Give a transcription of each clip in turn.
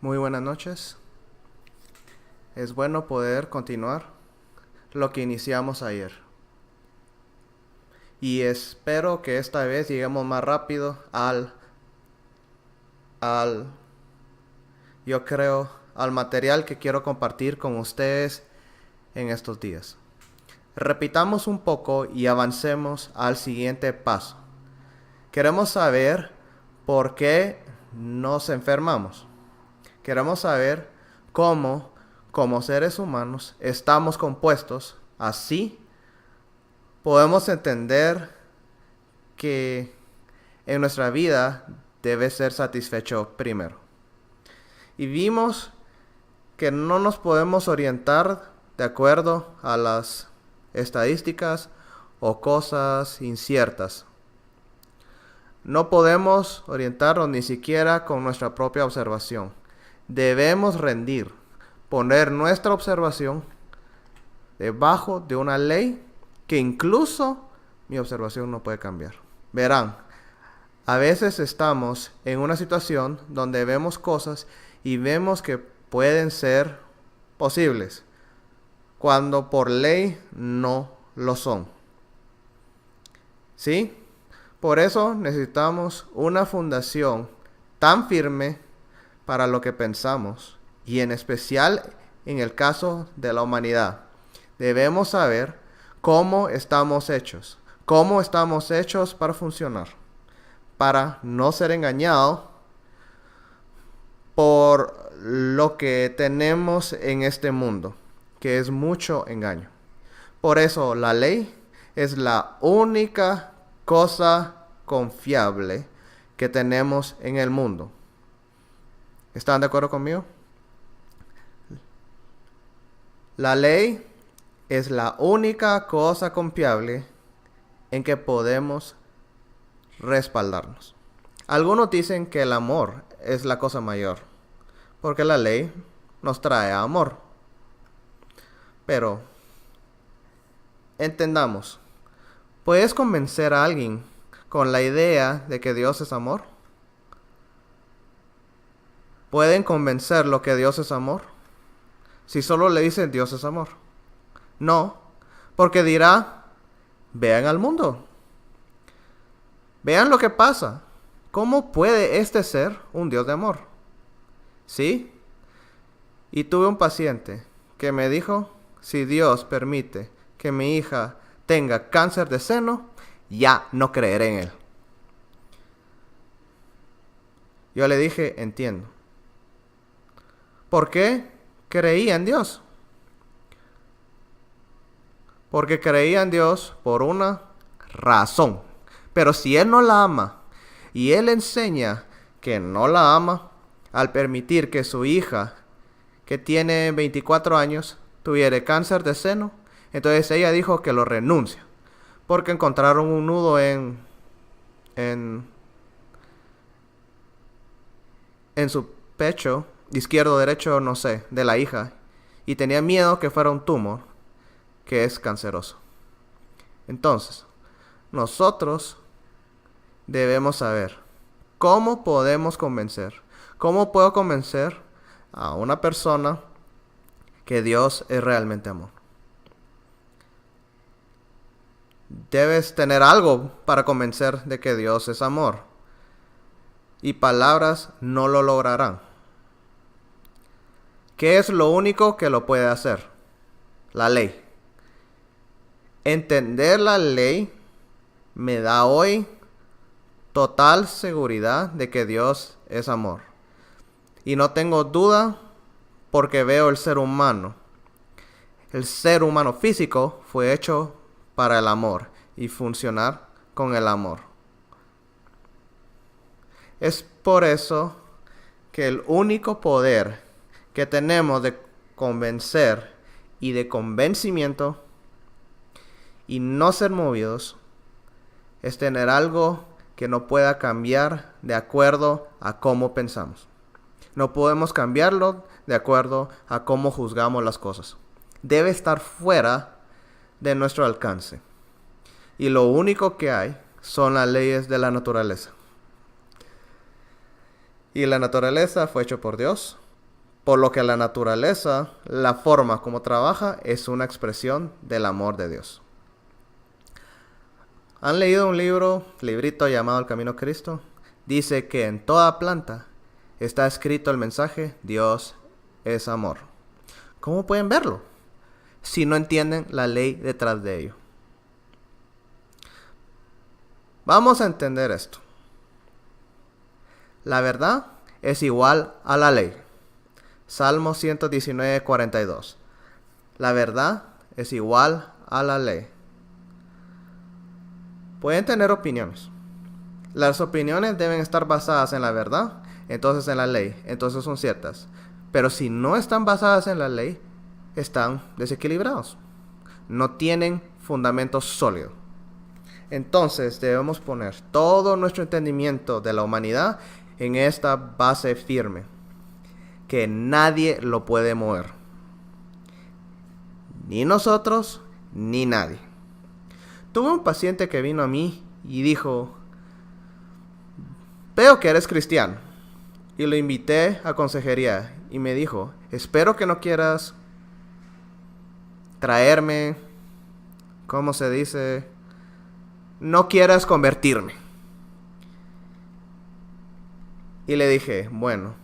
Muy buenas noches. Es bueno poder continuar lo que iniciamos ayer. Y espero que esta vez lleguemos más rápido al material que quiero compartir con ustedes en estos días. Repitamos un poco y avancemos al siguiente paso. Queremos saber por qué nos enfermamos. Queremos saber cómo, como seres humanos, estamos compuestos. Así podemos entender que en nuestra vida debe ser satisfecho primero. Y vimos que no nos podemos orientar de acuerdo a las estadísticas o cosas inciertas. No podemos orientarnos ni siquiera con nuestra propia observación. Debemos poner nuestra observación debajo de una ley que incluso mi observación no puede cambiar. Verán, a veces estamos en una situación donde vemos cosas y vemos que pueden ser posibles, cuando por ley no lo son. ¿Sí? Por eso necesitamos una fundación tan firme para lo que pensamos, y en especial en el caso de la humanidad. Debemos saber cómo estamos hechos para funcionar, para no ser engañados por lo que tenemos en este mundo, que es mucho engaño. Por eso la ley es la única cosa confiable que tenemos en el mundo. ¿Están de acuerdo conmigo? La ley es la única cosa confiable en que podemos respaldarnos. Algunos dicen que el amor es la cosa mayor, porque la ley nos trae amor. Pero entendamos, ¿puedes convencer a alguien con la idea de que Dios es amor? ¿Pueden convencerlo que Dios es amor? Si solo le dicen Dios es amor. No, porque dirá, vean al mundo. Vean lo que pasa. ¿Cómo puede este ser un Dios de amor? ¿Sí? Y tuve un paciente que me dijo, si Dios permite que mi hija tenga cáncer de seno, ya no creeré en él. Yo le dije, entiendo. ¿Por qué creía en Dios? Porque creía en Dios por una razón. Pero si Él no la ama y Él enseña que no la ama al permitir que su hija, que tiene 24 años, tuviera cáncer de seno, entonces ella dijo que lo renuncia. Porque encontraron un nudo en su pecho, izquierdo, derecho, no sé, de la hija. Y tenía miedo que fuera un tumor que es canceroso. Entonces, nosotros debemos saber cómo podemos convencer. ¿Cómo puedo convencer a una persona que Dios es realmente amor? Debes tener algo para convencer de que Dios es amor. Y palabras no lo lograrán. ¿Qué es lo único que lo puede hacer? La ley. Entender la ley me da hoy total seguridad de que Dios es amor. Y no tengo duda porque veo el ser humano. El ser humano físico fue hecho para el amor y funcionar con el amor. Es por eso que el único poder que tenemos de convencer y de convencimiento y no ser movidos es tener algo que no pueda cambiar de acuerdo a cómo pensamos. No podemos cambiarlo de acuerdo a cómo juzgamos las cosas. Debe estar fuera de nuestro alcance. Y lo único que hay son las leyes de la naturaleza. Y la naturaleza fue hecha por Dios Por lo que la naturaleza, la forma como trabaja, es una expresión del amor de Dios. ¿Han leído un librito llamado El Camino a Cristo? Dice que en toda planta está escrito el mensaje: Dios es amor. ¿Cómo pueden verlo si no entienden la ley detrás de ello? Vamos a entender esto. La verdad es igual a la ley. Salmo 119, 42. La verdad es igual a la ley. Pueden tener opiniones. Las opiniones deben estar basadas en la verdad, entonces en la ley, entonces son ciertas. Pero si no están basadas en la ley, están desequilibrados. No tienen fundamento sólido. Entonces debemos poner todo nuestro entendimiento de la humanidad en esta base firme, que nadie lo puede mover. Ni nosotros, ni nadie. Tuve un paciente que vino a mí y dijo: veo que eres cristiano. Y lo invité a consejería y me dijo: espero que no quieras traerme, ¿cómo se dice? No quieras convertirme. Y le dije: bueno,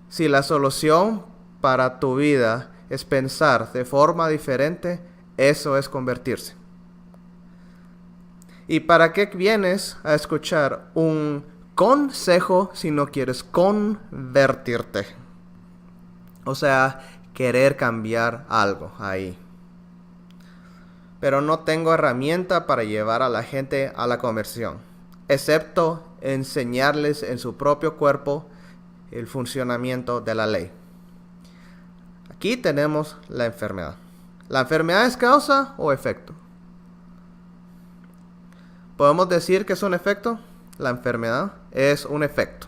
si la solución para tu vida es pensar de forma diferente, eso es convertirse. ¿Y para qué vienes a escuchar un consejo si no quieres convertirte? O sea, querer cambiar algo ahí. Pero no tengo herramienta para llevar a la gente a la conversión, excepto enseñarles en su propio cuerpo el funcionamiento de la ley. Aquí tenemos la enfermedad. ¿La enfermedad es causa o efecto? ¿Podemos decir que es un efecto? La enfermedad es un efecto.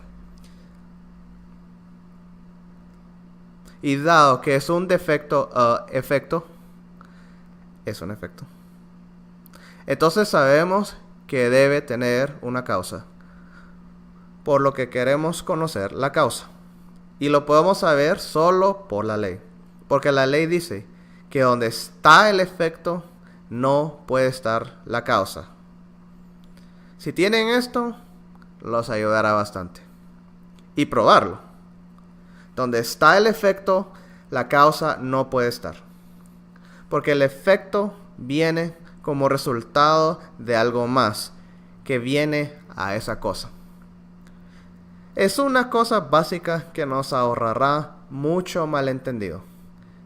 Y dado que es un defecto, efecto, es un efecto. Entonces sabemos que debe tener una causa, por lo que queremos conocer la causa. Y lo podemos saber solo por la ley, porque la ley dice que donde está el efecto no puede estar la causa. Si tienen esto, los ayudará bastante. Y probarlo. Donde está el efecto, la causa no puede estar. Porque el efecto viene como resultado de algo más que viene a esa cosa. Es una cosa básica que nos ahorrará mucho malentendido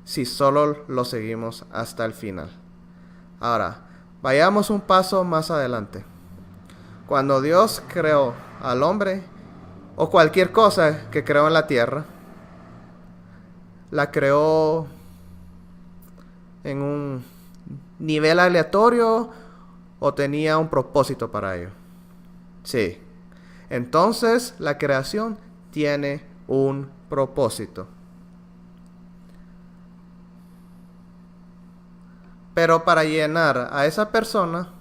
si solo lo seguimos hasta el final. Ahora, vayamos un paso más adelante. Cuando Dios creó al hombre o cualquier cosa que creó en la tierra, la creó en un nivel aleatorio o tenía un propósito para ello. Sí. Entonces la creación tiene un propósito. Pero para llenar a esa persona,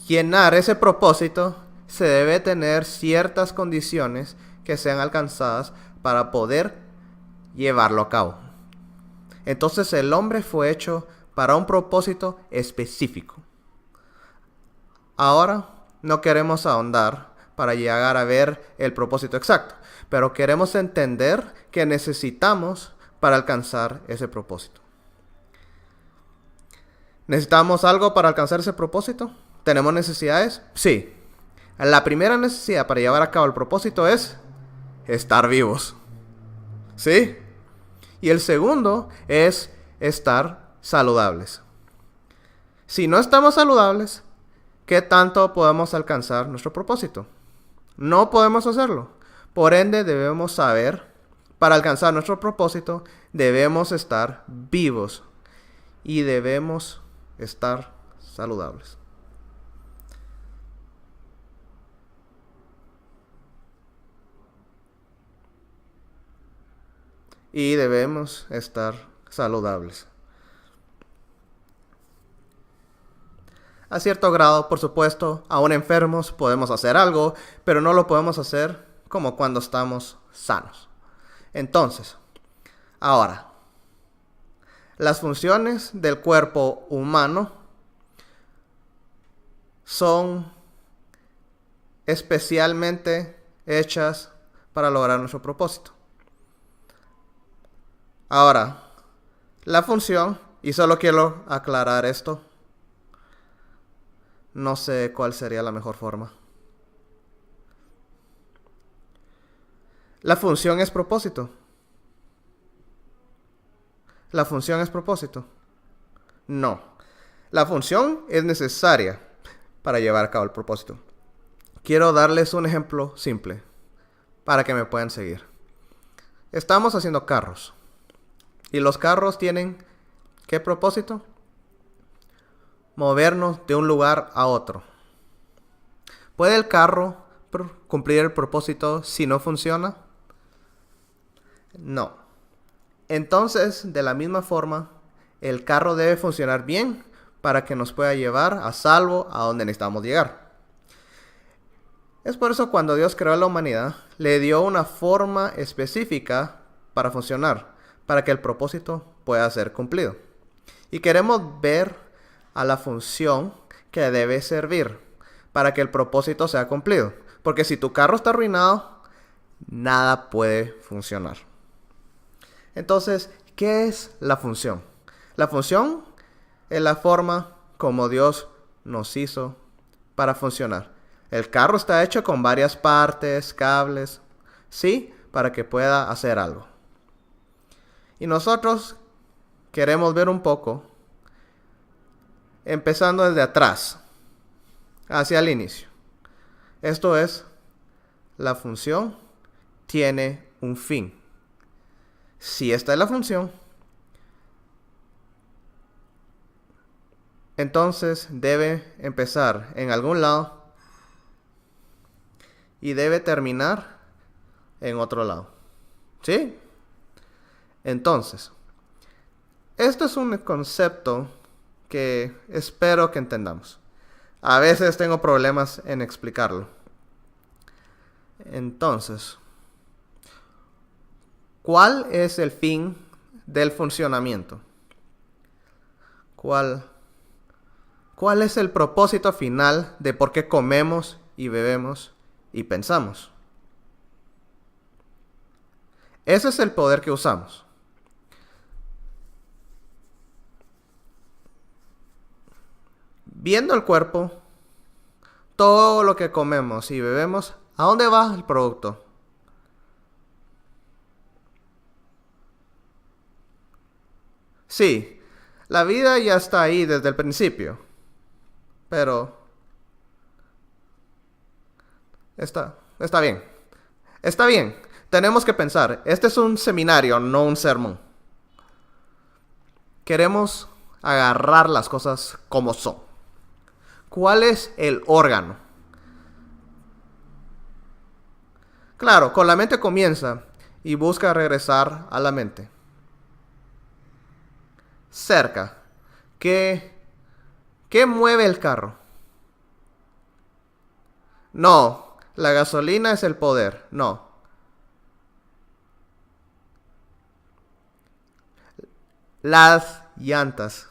llenar ese propósito, se debe tener ciertas condiciones que sean alcanzadas para poder llevarlo a cabo. Entonces el hombre fue hecho para un propósito específico. Ahora no queremos ahondar para llegar a ver el propósito exacto, pero queremos entender que necesitamos para alcanzar ese propósito. ¿Necesitamos algo para alcanzar ese propósito? ¿Tenemos necesidades? Sí. La primera necesidad para llevar a cabo el propósito es estar vivos. ¿Sí? Y el segundo es estar saludables. Si no estamos saludables, ¿qué tanto podemos alcanzar nuestro propósito? No podemos hacerlo. Por ende, debemos saber, para alcanzar nuestro propósito, debemos estar vivos y debemos estar saludables. Y debemos estar saludables. A cierto grado, por supuesto, aún enfermos podemos hacer algo, pero no lo podemos hacer como cuando estamos sanos. Entonces, ahora, las funciones del cuerpo humano son especialmente hechas para lograr nuestro propósito. Ahora, la función, y solo quiero aclarar esto, no sé cuál sería la mejor forma. La función es propósito. ¿La función es propósito? No. La función es necesaria para llevar a cabo el propósito. Quiero darles un ejemplo simple para que me puedan seguir. Estamos haciendo carros. Y los carros tienen, ¿qué propósito? Movernos de un lugar a otro. ¿Puede el carro cumplir el propósito si no funciona? No. Entonces, de la misma forma, el carro debe funcionar bien para que nos pueda llevar a salvo a donde necesitamos llegar. Es por eso cuando Dios creó a la humanidad, le dio una forma específica para funcionar, para que el propósito pueda ser cumplido. Y queremos ver a la función que debe servir para que el propósito sea cumplido. Porque si tu carro está arruinado, nada puede funcionar. Entonces, ¿qué es la función? La función es la forma como Dios nos hizo para funcionar. El carro está hecho con varias partes, cables, ¿sí? Para que pueda hacer algo. Y nosotros queremos ver un poco, empezando desde atrás, hacia el inicio. Esto es, la función tiene un fin. Si esta es la función, entonces debe empezar en algún lado y debe terminar en otro lado. ¿Sí? Entonces, esto es un concepto que espero que entendamos. A veces tengo problemas en explicarlo. Entonces, ¿cuál es el fin del funcionamiento? ¿Cuál es el propósito final de por qué comemos y bebemos y pensamos? Ese es el poder que usamos. Viendo el cuerpo, todo lo que comemos y bebemos, ¿a dónde va el producto? Sí, la vida ya está ahí desde el principio, pero está bien. Está bien, tenemos que pensar, este es un seminario, no un sermón. Queremos agarrar las cosas como son. ¿Cuál es el órgano? Claro, con la mente comienza y busca regresar a la mente. Cerca. ¿Qué mueve el carro? No, la gasolina es el poder. No. Las llantas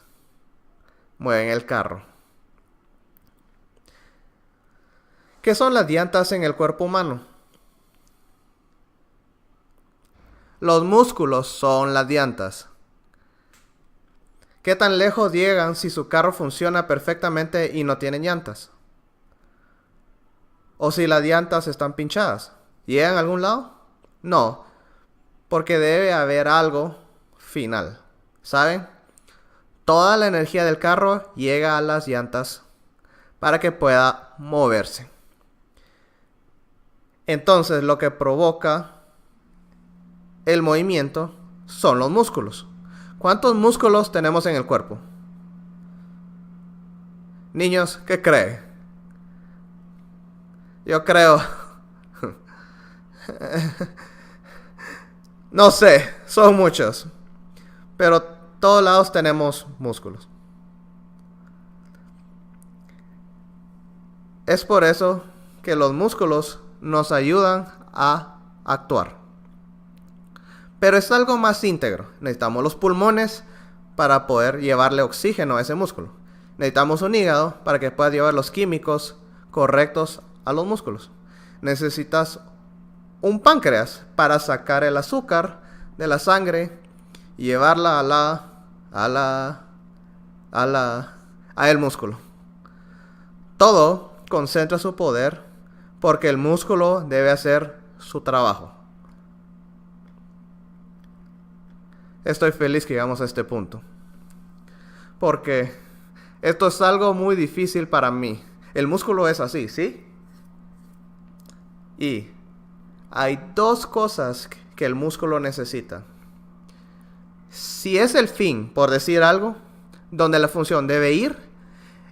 mueven el carro. ¿Qué son las llantas en el cuerpo humano? Los músculos son las llantas. ¿Qué tan lejos llegan si su carro funciona perfectamente y no tiene llantas? ¿O si las llantas están pinchadas? ¿Llegan a algún lado? No, porque debe haber algo final. ¿Saben? Toda la energía del carro llega a las llantas para que pueda moverse. Entonces, lo que provoca el movimiento son los músculos. ¿Cuántos músculos tenemos en el cuerpo? Niños, ¿qué creen? Yo creo... no sé, son muchos. Pero todos lados tenemos músculos. Es por eso que los músculos nos ayudan a actuar. Pero es algo más íntegro. Necesitamos los pulmones para poder llevarle oxígeno a ese músculo. Necesitamos un hígado para que pueda llevar los químicos correctos a los músculos. Necesitas un páncreas para sacar el azúcar de la sangre y llevarla a el músculo. Todo concentra su poder porque el músculo debe hacer su trabajo. Estoy feliz que llegamos a este punto, porque esto es algo muy difícil para mí. El músculo es así, ¿sí? Y hay dos cosas que el músculo necesita. Si es el fin, por decir algo, donde la función debe ir,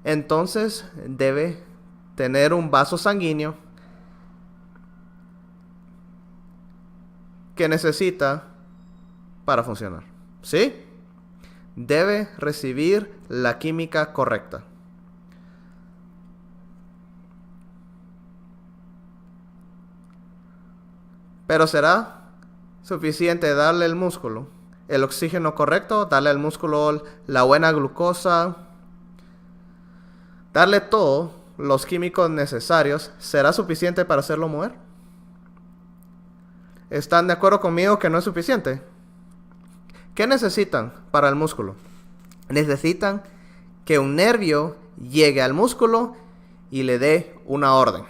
entonces debe tener un vaso sanguíneo que necesita para funcionar, ¿sí? Debe recibir la química correcta. Pero ¿será suficiente darle al músculo el oxígeno correcto, darle al músculo la buena glucosa, darle todos los químicos necesarios? ¿Será suficiente para hacerlo mover? ¿Están de acuerdo conmigo que no es suficiente? ¿Qué necesitan para el músculo? Necesitan que un nervio llegue al músculo y le dé una orden.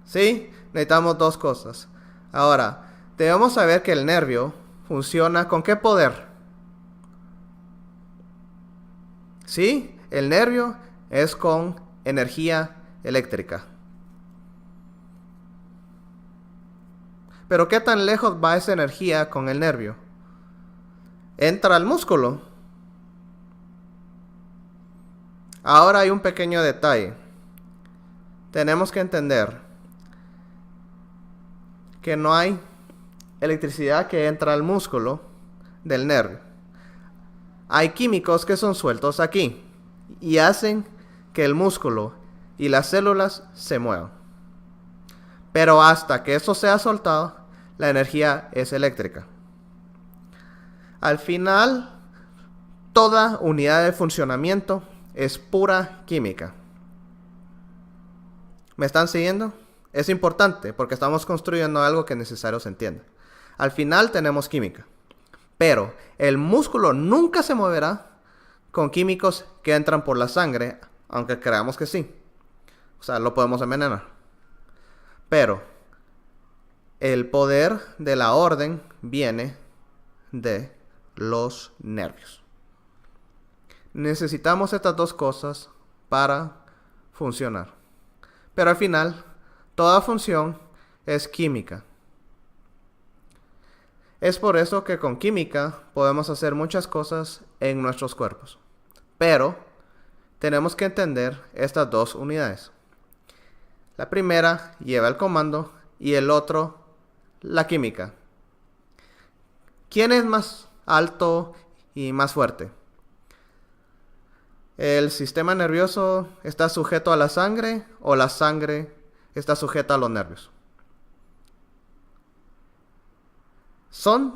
¿Sí? Necesitamos dos cosas. Ahora, debemos saber que el nervio funciona ¿con qué poder? ¿Sí? El nervio es con energía eléctrica. Pero ¿qué tan lejos va esa energía con el nervio? Entra al músculo. Ahora hay un pequeño detalle. Tenemos que entender que no hay electricidad que entra al músculo del nervio. Hay químicos que son sueltos aquí y hacen que el músculo y las células se muevan. Pero hasta que eso sea soltado, la energía es eléctrica. Al final, toda unidad de funcionamiento es pura química. ¿Me están siguiendo? Es importante porque estamos construyendo algo que es necesario se entienda. Al final tenemos química. Pero el músculo nunca se moverá con químicos que entran por la sangre, aunque creamos que sí. O sea, lo podemos envenenar. Pero el poder de la orden viene de los nervios. Necesitamos estas dos cosas para funcionar. Pero al final, toda función es química. Es por eso que con química podemos hacer muchas cosas en nuestros cuerpos. Pero tenemos que entender estas dos unidades. La primera lleva el comando y el otro la química. ¿Quién es más alto y más fuerte? ¿El sistema nervioso está sujeto a la sangre o la sangre está sujeta a los nervios? Son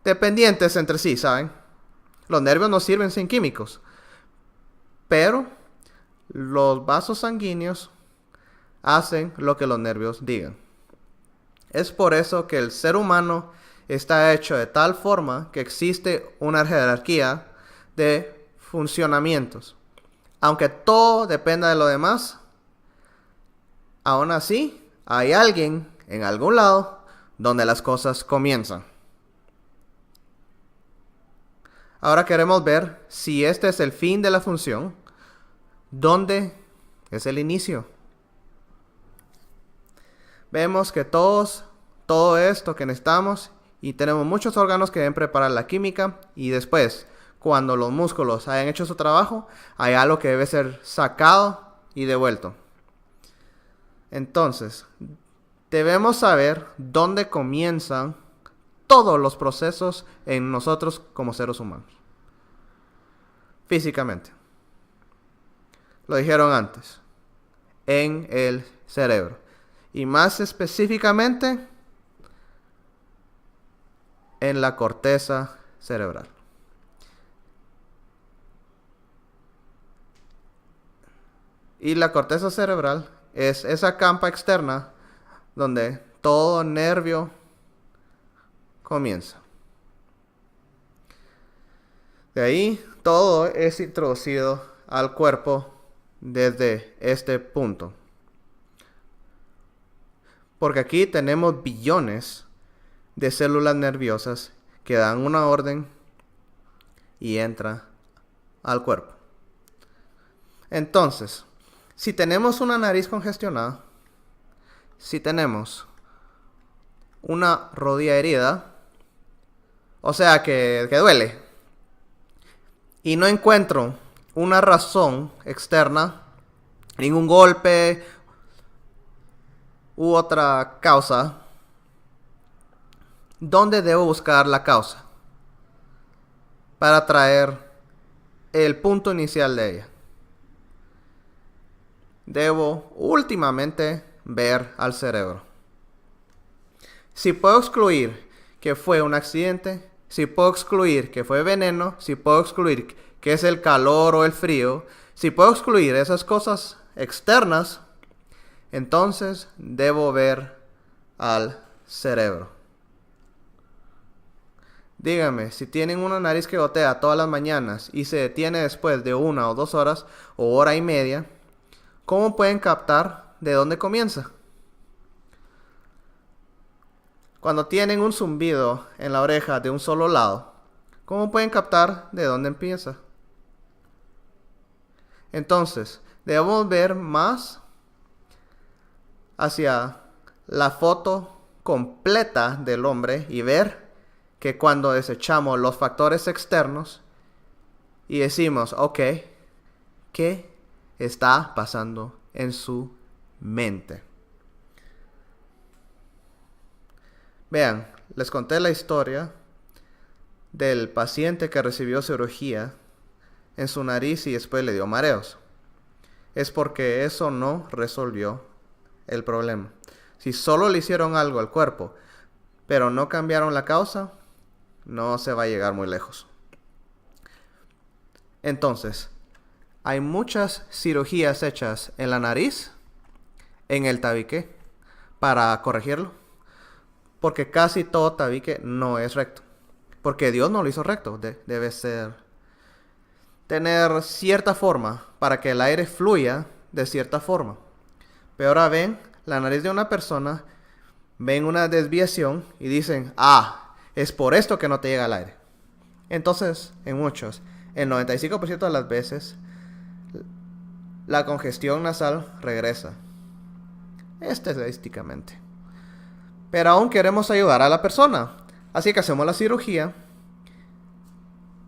dependientes entre sí, ¿saben? Los nervios no sirven sin químicos, pero los vasos sanguíneos hacen lo que los nervios digan. Es por eso que el ser humano está hecho de tal forma que existe una jerarquía de funcionamientos. Aunque todo dependa de lo demás, aún así hay alguien en algún lado donde las cosas comienzan. Ahora queremos ver si este es el fin de la función, ¿dónde es el inicio? Vemos que todo esto que necesitamos y tenemos muchos órganos que deben preparar la química y después, cuando los músculos hayan hecho su trabajo, hay algo que debe ser sacado y devuelto. Entonces, debemos saber dónde comienzan todos los procesos en nosotros como seres humanos. Físicamente. Lo dijeron antes. en el cerebro. Y más específicamente en la corteza cerebral. Y la corteza cerebral es esa capa externa donde todo nervio comienza. De ahí todo es introducido al cuerpo desde este punto. Porque aquí tenemos billones de células nerviosas que dan una orden y entra al cuerpo. Entonces, si tenemos una nariz congestionada, si tenemos una rodilla herida, o sea que duele, y no encuentro una razón externa, ningún golpe u otra causa, ¿dónde debo buscar la causa para traer el punto inicial de ella? Debo últimamente ver al cerebro. Si puedo excluir que fue un accidente, si puedo excluir que fue veneno, si puedo excluir que es el calor o el frío, si puedo excluir esas cosas externas, entonces debo ver al cerebro. Dígame, si tienen una nariz que gotea todas las mañanas y se detiene después de 1 o 2 horas o hora y media, ¿cómo pueden captar de dónde comienza? Cuando tienen un zumbido en la oreja de un solo lado, ¿cómo pueden captar de dónde empieza? Entonces, debemos ver más hacia la foto completa del hombre y ver que cuando desechamos los factores externos y decimos, ok, ¿qué está pasando en su mente? Vean, les conté la historia del paciente que recibió cirugía en su nariz y después le dio mareos. Es porque eso no resolvió el problema. Si solo le hicieron algo al cuerpo, pero no cambiaron la causa, no se va a llegar muy lejos. Entonces, hay muchas cirugías hechas en la nariz, en el tabique, para corregirlo. Porque casi todo tabique no es recto. Porque Dios no lo hizo recto. Debe tener cierta forma para que el aire fluya de cierta forma. Pero ahora ven la nariz de una persona, ven una desviación y dicen, es por esto que no te llega el aire. Entonces, en muchos, el 95% de las veces, la congestión nasal regresa. Estadísticamente. Pero aún queremos ayudar a la persona. Así que hacemos la cirugía.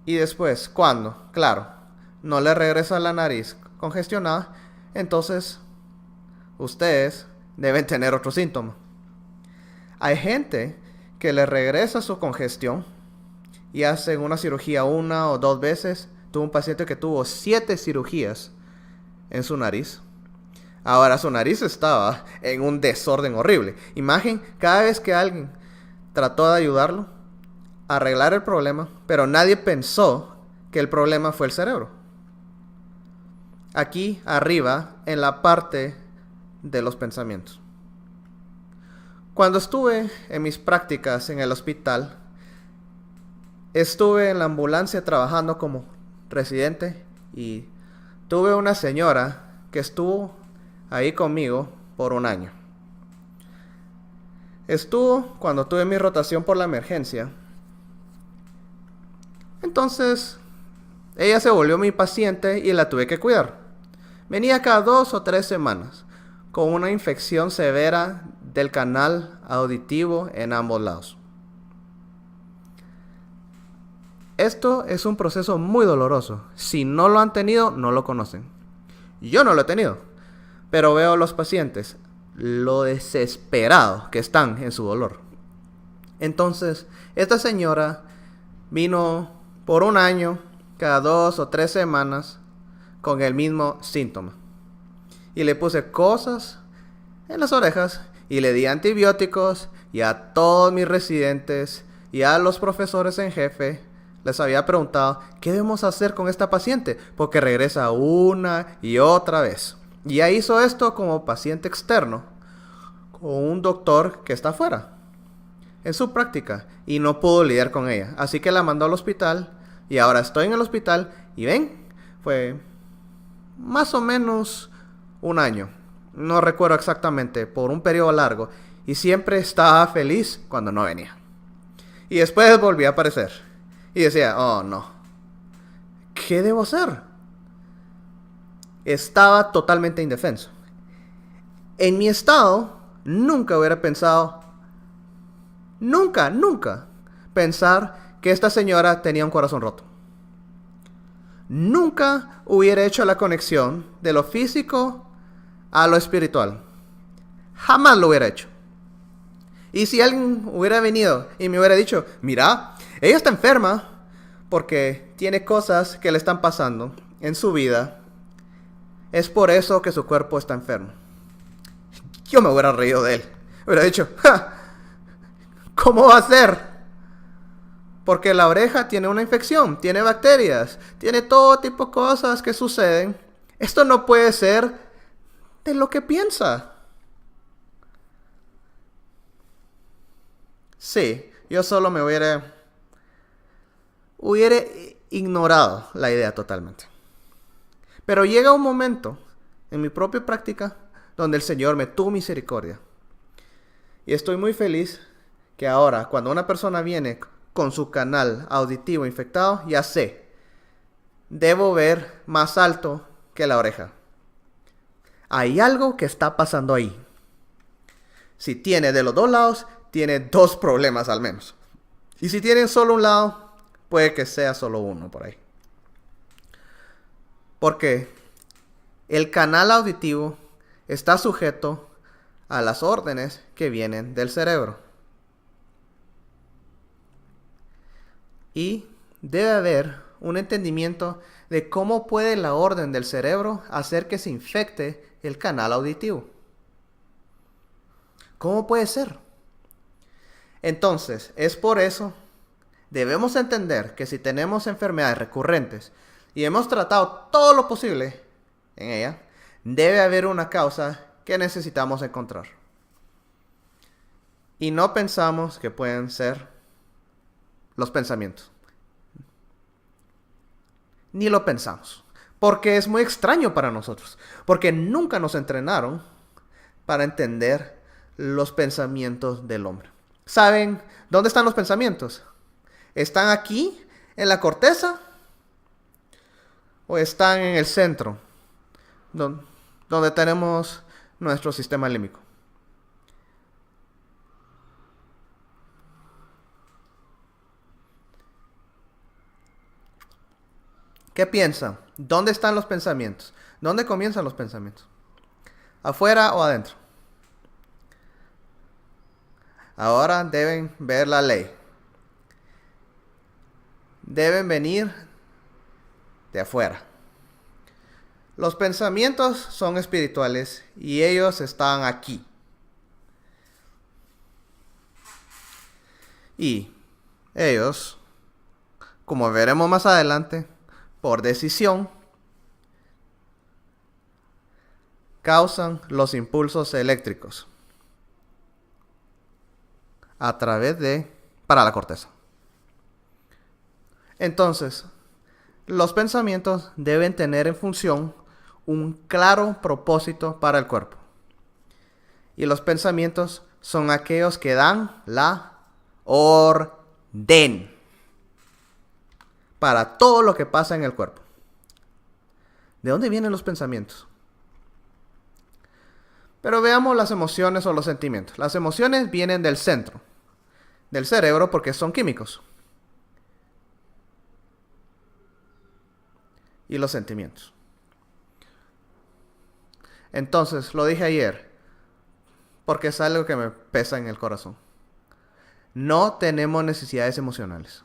Y después, cuando, claro, no le regresa la nariz congestionada, entonces ustedes deben tener otro síntoma. Hay gente que le regresa su congestión y hacen una cirugía 1 o 2 veces. Tuve un paciente que tuvo 7 cirugías en su nariz. Ahora su nariz estaba en un desorden horrible. Imaginen, cada vez que alguien trató de ayudarlo a arreglar el problema, pero nadie pensó que el problema fue el cerebro. Aquí arriba, en la parte de los pensamientos. Cuando estuve en mis prácticas en el hospital, estuve en la ambulancia trabajando como residente y tuve una señora que estuvo ahí conmigo por 1 año. Estuvo cuando tuve mi rotación por la emergencia. Entonces, ella se volvió mi paciente y la tuve que cuidar. Venía cada 2 o 3 semanas con una infección severa del canal auditivo en ambos lados. Esto es un proceso muy doloroso. Si no lo han tenido, no lo conocen. Yo no lo he tenido, pero veo a los pacientes lo desesperados que están en su dolor. Entonces, esta señora vino por 1 año, cada 2 o 3 semanas, con el mismo síntoma. Y le puse cosas en las orejas y le di antibióticos, y a todos mis residentes y a los profesores en jefe les había preguntado qué debemos hacer con esta paciente, porque regresa una y otra vez. Y ya hizo esto como paciente externo con un doctor que está afuera en su práctica y no pudo lidiar con ella. Así que la mandó al hospital y ahora estoy en el hospital y ven, fue más o menos un año. No recuerdo exactamente, por un periodo largo. Y siempre estaba feliz cuando no venía. Y después volví a aparecer. Y decía, oh no, ¿qué debo hacer? Estaba totalmente indefenso. En mi estado, nunca hubiera pensado, nunca pensar que esta señora tenía un corazón roto. Nunca hubiera hecho la conexión de lo físico a lo espiritual. Jamás lo hubiera hecho. Y si alguien hubiera venido y me hubiera dicho, mira, ella está enferma porque tiene cosas que le están pasando en su vida, es por eso que su cuerpo está enfermo. Yo me hubiera reído de él. Hubiera dicho, ¡ja! ¿Cómo va a ser? Porque la oreja tiene una infección, tiene bacterias, tiene todo tipo de cosas que suceden. Esto no puede ser de lo que piensa. Sí, yo solo me hubiera ignorado la idea totalmente. Pero llega un momento en mi propia práctica donde el Señor me tuvo misericordia. Y estoy muy feliz que ahora, cuando una persona viene con su canal auditivo infectado, ya sé, debo ver más alto que la oreja. Hay algo que está pasando ahí. Si tiene de los dos lados, tiene dos problemas al menos. Y si tiene solo un lado, puede que sea solo uno por ahí. Porque el canal auditivo está sujeto a las órdenes que vienen del cerebro. Y debe haber un entendimiento de cómo puede la orden del cerebro hacer que se infecte el canal auditivo. ¿Cómo puede ser? Entonces, es por eso debemos entender que si tenemos enfermedades recurrentes y hemos tratado todo lo posible en ella, debe haber una causa que necesitamos encontrar. Y no pensamos que pueden ser los pensamientos. Ni lo pensamos. Porque es muy extraño para nosotros. Porque nunca nos entrenaron para entender los pensamientos del hombre. ¿Saben dónde están los pensamientos? ¿Están aquí, en la corteza? ¿O están en el centro? Donde tenemos nuestro sistema límbico. ¿Qué piensan? ¿Dónde están los pensamientos? ¿Dónde comienzan los pensamientos? ¿Afuera o adentro? Ahora deben ver la ley. Deben venir de afuera. Los pensamientos son espirituales y ellos están aquí. Y ellos, como veremos más adelante, por decisión, causan los impulsos eléctricos a través para la corteza. Entonces, los pensamientos deben tener en función un claro propósito para el cuerpo. Y los pensamientos son aquellos que dan la orden para todo lo que pasa en el cuerpo. ¿De dónde vienen los pensamientos? Pero veamos las emociones o los sentimientos. Las emociones vienen del centro del cerebro porque son químicos. Y los sentimientos. Entonces, lo dije ayer, porque es algo que me pesa en el corazón. No tenemos necesidades emocionales.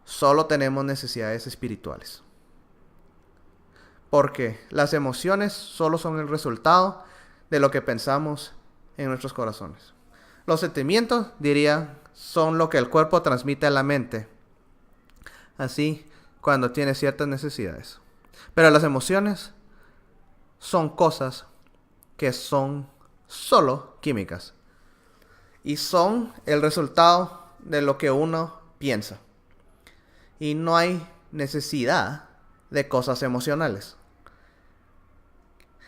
Solo tenemos necesidades espirituales. porque las emociones solo son el resultado de lo que pensamos en nuestros corazones. Los sentimientos, diría, son lo que el cuerpo transmite a la mente, así cuando tiene ciertas necesidades. Pero las emociones son cosas que son solo químicas y son el resultado de lo que uno piensa. Y no hay necesidad de cosas emocionales.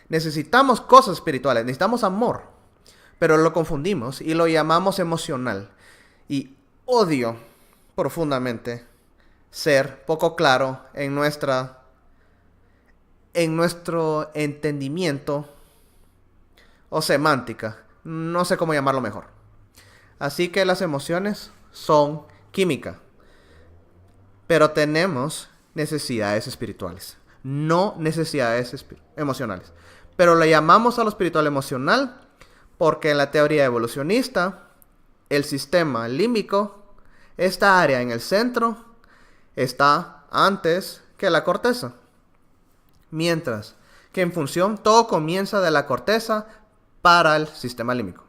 Necesitamos cosas espirituales, necesitamos amor, pero lo confundimos y lo llamamos emocional. Y odio profundamente ser poco claro en nuestro entendimiento o semántica. No sé cómo llamarlo mejor. Así que las emociones son química, pero tenemos necesidades espirituales, no necesidades emocionales. Pero le llamamos a lo espiritual emocional porque en la teoría evolucionista, el sistema límbico, esta área en el centro, está antes que la corteza. Mientras que en función todo comienza de la corteza para el sistema límbico.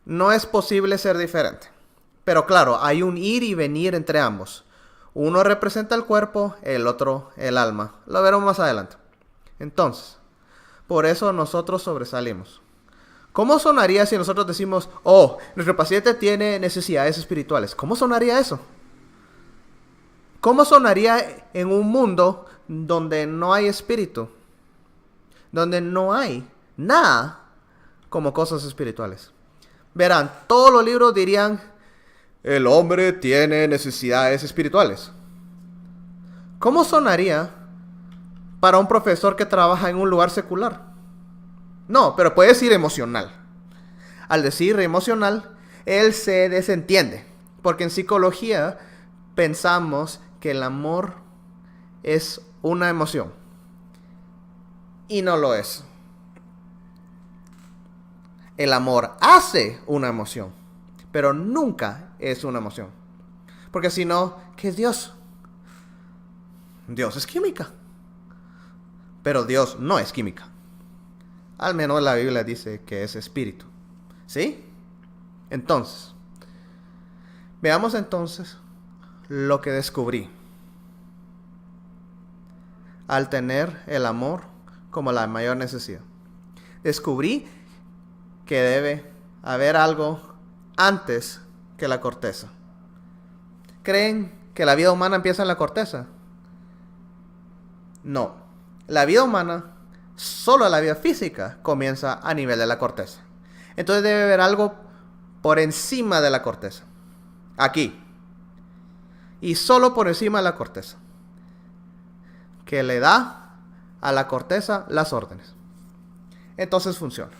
No es posible ser diferente. Pero claro, hay un ir y venir entre ambos. Uno representa el cuerpo, el otro el alma. Lo veremos más adelante. Entonces, por eso nosotros sobresalimos. ¿Cómo sonaría si nosotros decimos, oh, nuestro paciente tiene necesidades espirituales? ¿Cómo sonaría eso? ¿Cómo sonaría en un mundo donde no hay espíritu? Donde no hay nada como cosas espirituales. Verán, todos los libros dirían, el hombre tiene necesidades espirituales. ¿Cómo sonaría para un profesor que trabaja en un lugar secular? No, pero puede decir emocional. Al decir emocional, él se desentiende. Porque en psicología pensamos que el amor es una emoción. Y no lo es. El amor hace una emoción, pero nunca es una emoción. Porque si no, ¿qué es Dios? Dios es química. Pero Dios no es química. Al menos la Biblia dice que es espíritu. ¿Sí? Entonces, veamos entonces lo que descubrí al tener el amor como la mayor necesidad. Descubrí que debe haber algo antes que la corteza. ¿Creen que la vida humana empieza en la corteza? No. La vida humana, solo la vida física, comienza a nivel de la corteza. Entonces debe haber algo por encima de la corteza. Aquí. Y solo por encima de la corteza. Que le da a la corteza las órdenes. Entonces funciona.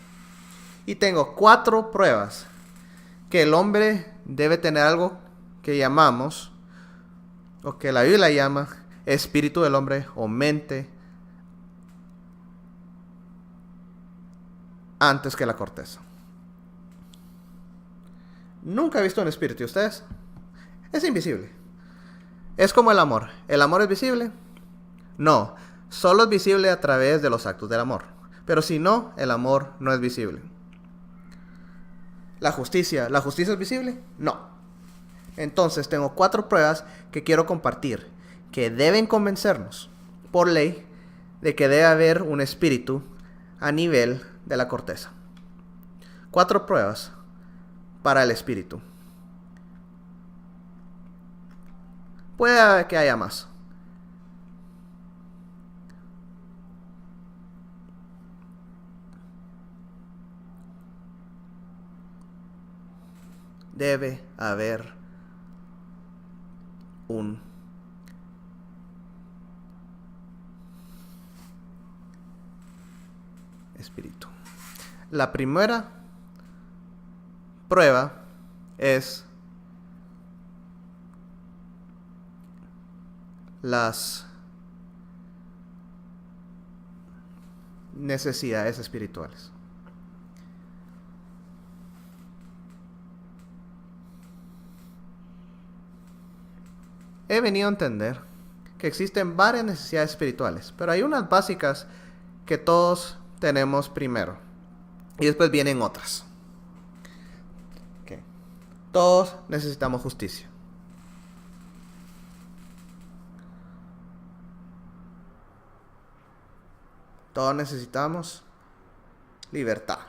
Y tengo 4 pruebas que el hombre debe tener algo que llamamos, o que la Biblia llama, espíritu del hombre o mente, antes que la corteza. Nunca he visto un espíritu. ¿Y ustedes? Es invisible. Es como el amor. ¿El amor es visible? No. Solo es visible a través de los actos del amor. Pero si no, el amor no es visible. ¿La justicia es visible? No. Entonces tengo 4 pruebas que quiero compartir, que deben convencernos, por ley, de que debe haber un espíritu a nivel de la corteza. 4 pruebas para el espíritu. Puede que haya más. Debe haber un espíritu. La primera prueba es las necesidades espirituales. He venido a entender que existen varias necesidades espirituales, pero hay unas básicas que todos tenemos primero y después vienen otras. Okay. Todos necesitamos justicia. Todos necesitamos libertad.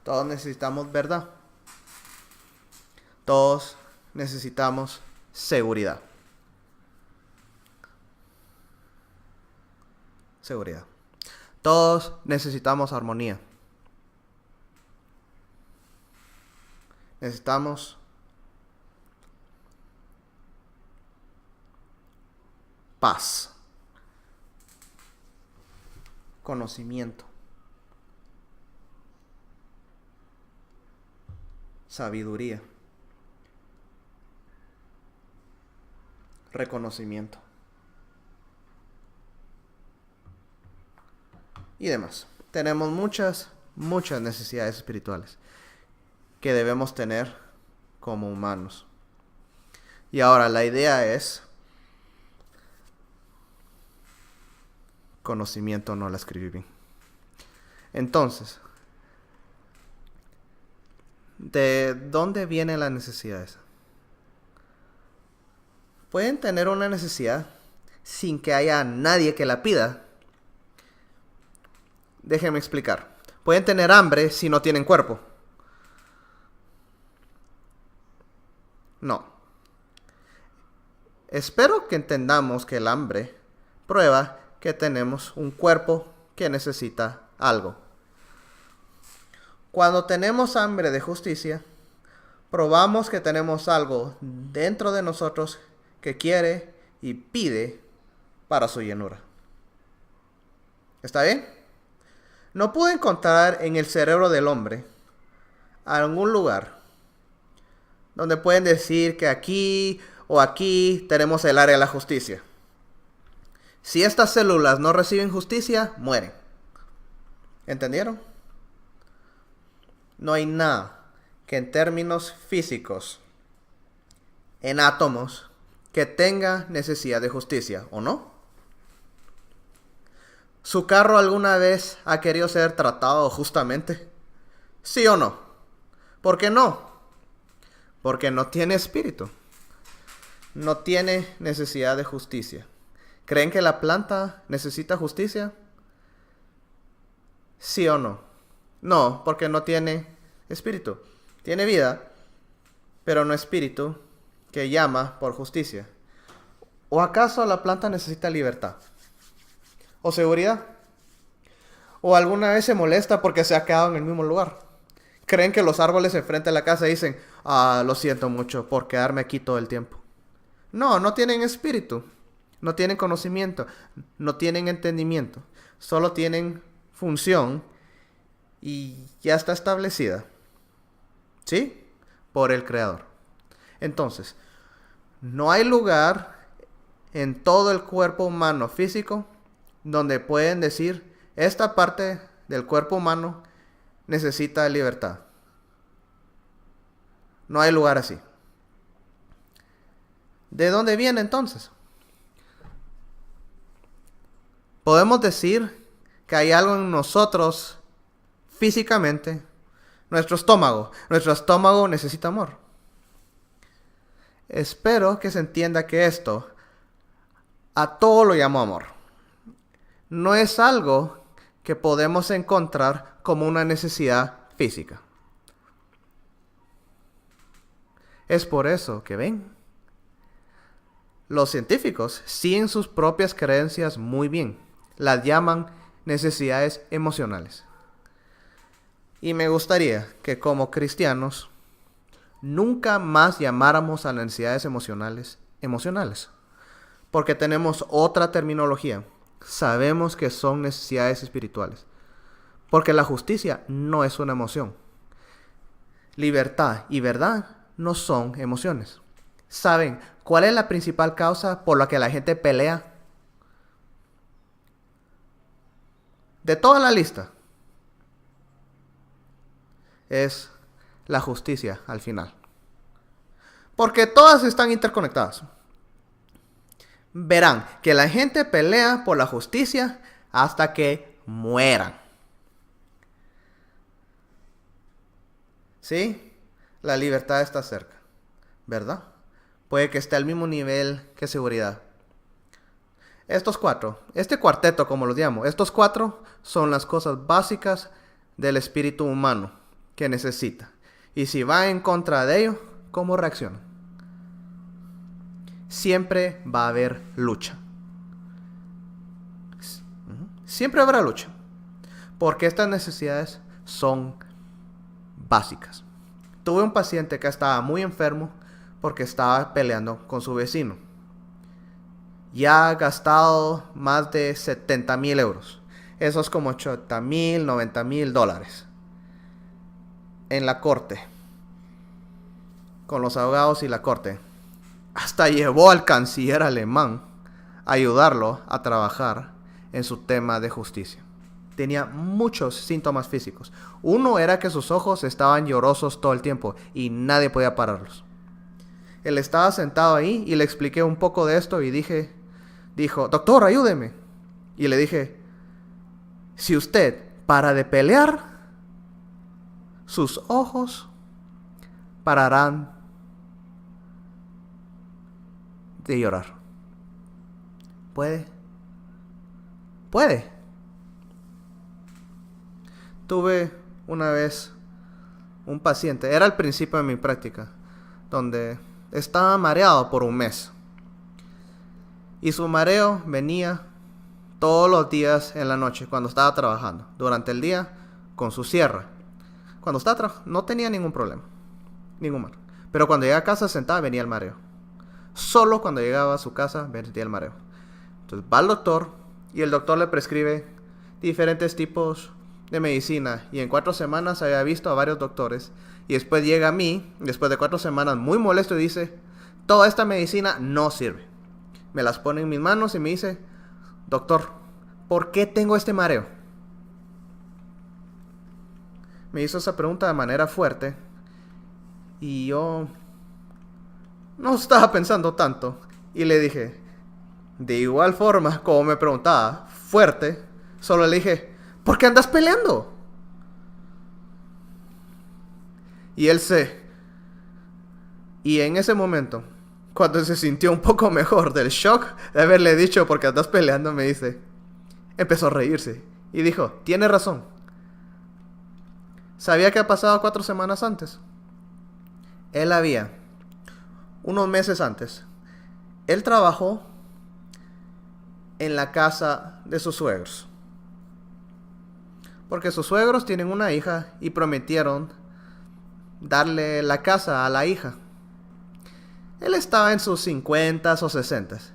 Todos necesitamos verdad. Todos necesitamos seguridad. Seguridad. Todos necesitamos armonía. Necesitamos paz. Conocimiento. Sabiduría. Reconocimiento. Y demás. Tenemos muchas necesidades espirituales que debemos tener como humanos. Y ahora la idea es conocimiento, no la escribí bien. Entonces, ¿de dónde vienen las necesidades? Pueden tener una necesidad sin que haya nadie que la pida. Déjenme explicar. Pueden tener hambre si no tienen cuerpo. No. Espero que entendamos que el hambre prueba que tenemos un cuerpo que necesita algo. Cuando tenemos hambre de justicia, probamos que tenemos algo dentro de nosotros que quiere y pide para su llenura. ¿Está bien? No pude encontrar en el cerebro del hombre algún lugar donde pueden decir que aquí o aquí tenemos el área de la justicia. Si estas células no reciben justicia, mueren. ¿Entendieron? No hay nada que en términos físicos, en átomos, que tenga necesidad de justicia, ¿o no? ¿Su carro alguna vez ha querido ser tratado justamente? ¿Sí o no? ¿Por qué no? Porque no tiene espíritu. No tiene necesidad de justicia. ¿Creen que la planta necesita justicia? ¿Sí o no? No, porque no tiene espíritu. Tiene vida, pero no espíritu que llama por justicia. ¿O acaso la planta necesita libertad? ¿O seguridad? ¿O alguna vez se molesta porque se ha quedado en el mismo lugar? ¿Creen que los árboles enfrente de la casa dicen, lo siento mucho por quedarme aquí todo el tiempo? No, no tienen espíritu. No tienen conocimiento. No tienen entendimiento. Solo tienen función y ya está establecida. ¿Sí? Por el Creador. Entonces, no hay lugar en todo el cuerpo humano físico donde pueden decir, esta parte del cuerpo humano necesita libertad. No hay lugar así. ¿De dónde viene entonces? Podemos decir que hay algo en nosotros físicamente. Nuestro estómago necesita amor. Espero que se entienda que esto a todo lo llamo amor. No es algo que podemos encontrar como una necesidad física. Es por eso que ven. Los científicos siguen sus propias creencias muy bien. Las llaman necesidades emocionales. Y me gustaría que como cristianos nunca más llamáramos a las necesidades emocionales. Porque tenemos otra terminología. Sabemos que son necesidades espirituales. Porque la justicia no es una emoción. Libertad y verdad no son emociones. ¿Saben cuál es la principal causa por la que la gente pelea? De toda la lista, es la justicia al final. Porque todas están interconectadas. Verán que la gente pelea por la justicia hasta que mueran. ¿Sí? La libertad está cerca, ¿verdad? Puede que esté al mismo nivel que seguridad. Estos cuatro, este cuarteto como los llamo, estos cuatro son las cosas básicas del espíritu humano que necesita. Y si va en contra de ello, ¿cómo reacciona? Siempre va a haber lucha. Siempre habrá lucha. Porque estas necesidades son básicas. Tuve un paciente que estaba muy enfermo porque estaba peleando con su vecino. Ya ha gastado más de 70,000 euros. Eso es como 80,000, 90,000 dólares. En la corte. Con los abogados y la corte. Hasta llevó al canciller alemán a ayudarlo a trabajar en su tema de justicia. Tenía muchos síntomas físicos. Uno era que sus ojos estaban llorosos todo el tiempo y nadie podía pararlos. Él estaba sentado ahí y le expliqué un poco de esto y dijo, doctor, ayúdeme. Y le dije, si usted para de pelear, sus ojos pararán de llorar. ¿Puede? Tuve una vez un paciente, era al principio de mi práctica, donde estaba mareado por un mes. Y su mareo venía todos los días en la noche cuando estaba trabajando. Durante el día con su sierra. Cuando estaba trabajando no tenía ningún problema. Ningún mal. Pero cuando llegaba a casa sentado venía el mareo. Solo cuando llegaba a su casa venía el mareo. Entonces va al doctor y el doctor le prescribe diferentes tipos de medicina. Y en 4 semanas había visto a varios doctores. Y después llega a mí, después de 4 semanas, muy molesto y dice, toda esta medicina no sirve. Me las pone en mis manos y me dice, doctor, ¿por qué tengo este mareo? Me hizo esa pregunta de manera fuerte y yo no estaba pensando tanto. Y le dije, de igual forma como me preguntaba, fuerte, solo le dije, ¿por qué andas peleando? Y Y en ese momento, cuando se sintió un poco mejor del shock de haberle dicho porque andas peleando, me dice, empezó a reírse y dijo, tiene razón. ¿Sabía qué ha pasado 4 semanas antes? Unos meses antes, él trabajó en la casa de sus suegros. Porque sus suegros tienen una hija y prometieron darle la casa a la hija. Él estaba en sus 50s o 60s.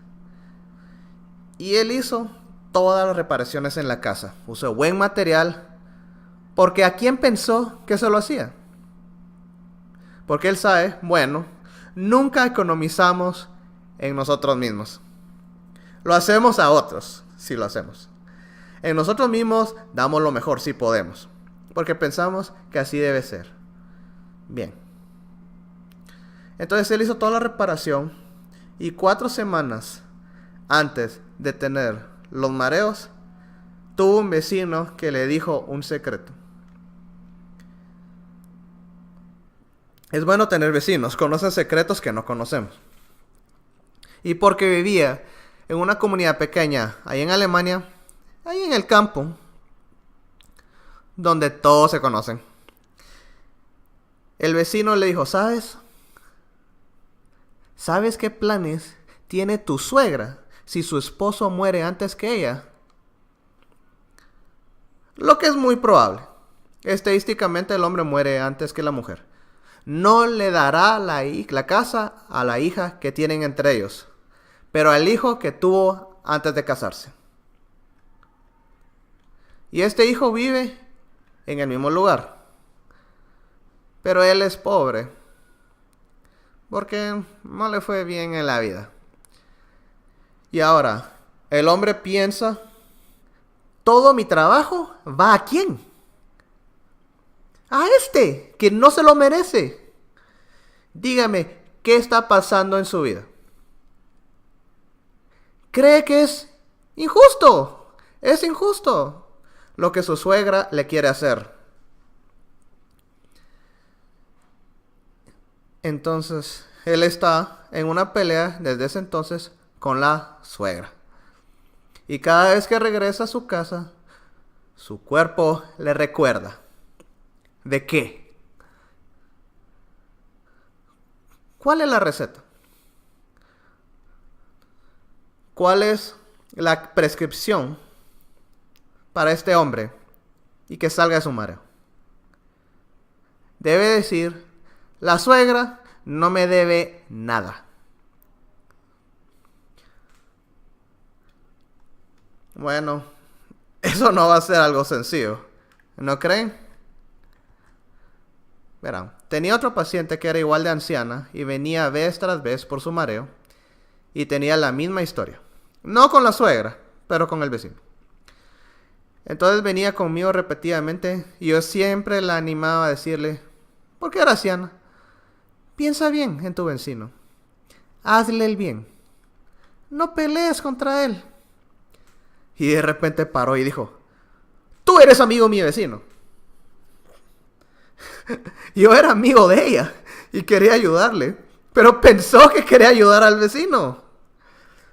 Y él hizo todas las reparaciones en la casa. Usó buen material. Porque ¿a quién pensó que se lo hacía? Porque él sabe, bueno, nunca economizamos en nosotros mismos. Lo hacemos a otros, si lo hacemos. En nosotros mismos damos lo mejor, si podemos. Porque pensamos que así debe ser. Bien. Entonces él hizo toda la reparación y 4 semanas antes de tener los mareos, tuvo un vecino que le dijo un secreto. Es bueno tener vecinos, conocen secretos que no conocemos. Y porque vivía en una comunidad pequeña, ahí en Alemania, ahí en el campo, donde todos se conocen. El vecino le dijo, ¿sabes qué planes tiene tu suegra si su esposo muere antes que ella? Lo que es muy probable. Estadísticamente el hombre muere antes que la mujer. No le dará la casa a la hija que tienen entre ellos, pero al hijo que tuvo antes de casarse. Y este hijo vive en el mismo lugar, pero él es pobre porque no le fue bien en la vida. Y ahora, el hombre piensa, ¿todo mi trabajo va a quién? a este que no se lo merece. Dígame, ¿qué está pasando en su vida? ¿Cree que es injusto? Es injusto lo que su suegra le quiere hacer. Entonces, él está en una pelea desde ese entonces con la suegra. Y cada vez que regresa a su casa, su cuerpo le recuerda. ¿De qué? ¿Cuál es la receta? ¿Cuál es la prescripción para este hombre y que salga de su mareo? Debe decir, la suegra no me debe nada. Bueno, eso no va a ser algo sencillo, ¿no creen? Verán, tenía otro paciente que era igual de anciana y venía vez tras vez por su mareo y tenía la misma historia. No con la suegra, pero con el vecino. Entonces venía conmigo repetidamente y yo siempre la animaba a decirle, ¿por qué, Graciana? Piensa bien en tu vecino. Hazle el bien. No pelees contra él. Y de repente paró y dijo, tú eres amigo de mi vecino. Yo era amigo de ella y quería ayudarle, pero pensó que quería ayudar al vecino.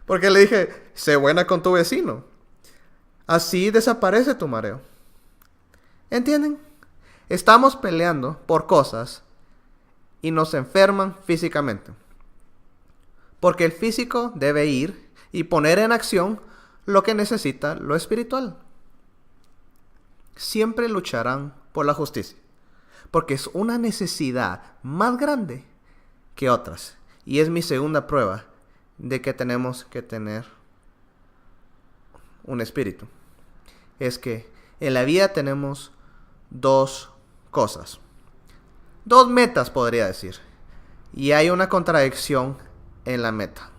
Porque le dije, sé buena con tu vecino. Así desaparece tu mareo. ¿Entienden? Estamos peleando por cosas y nos enferman físicamente. Porque el físico debe ir y poner en acción lo que necesita lo espiritual. Siempre lucharán por la justicia. Porque es una necesidad más grande que otras. Y es mi segunda prueba de que tenemos que tener un espíritu. Es que en la vida tenemos dos cosas. Dos metas, podría decir. Y hay una contradicción en la meta.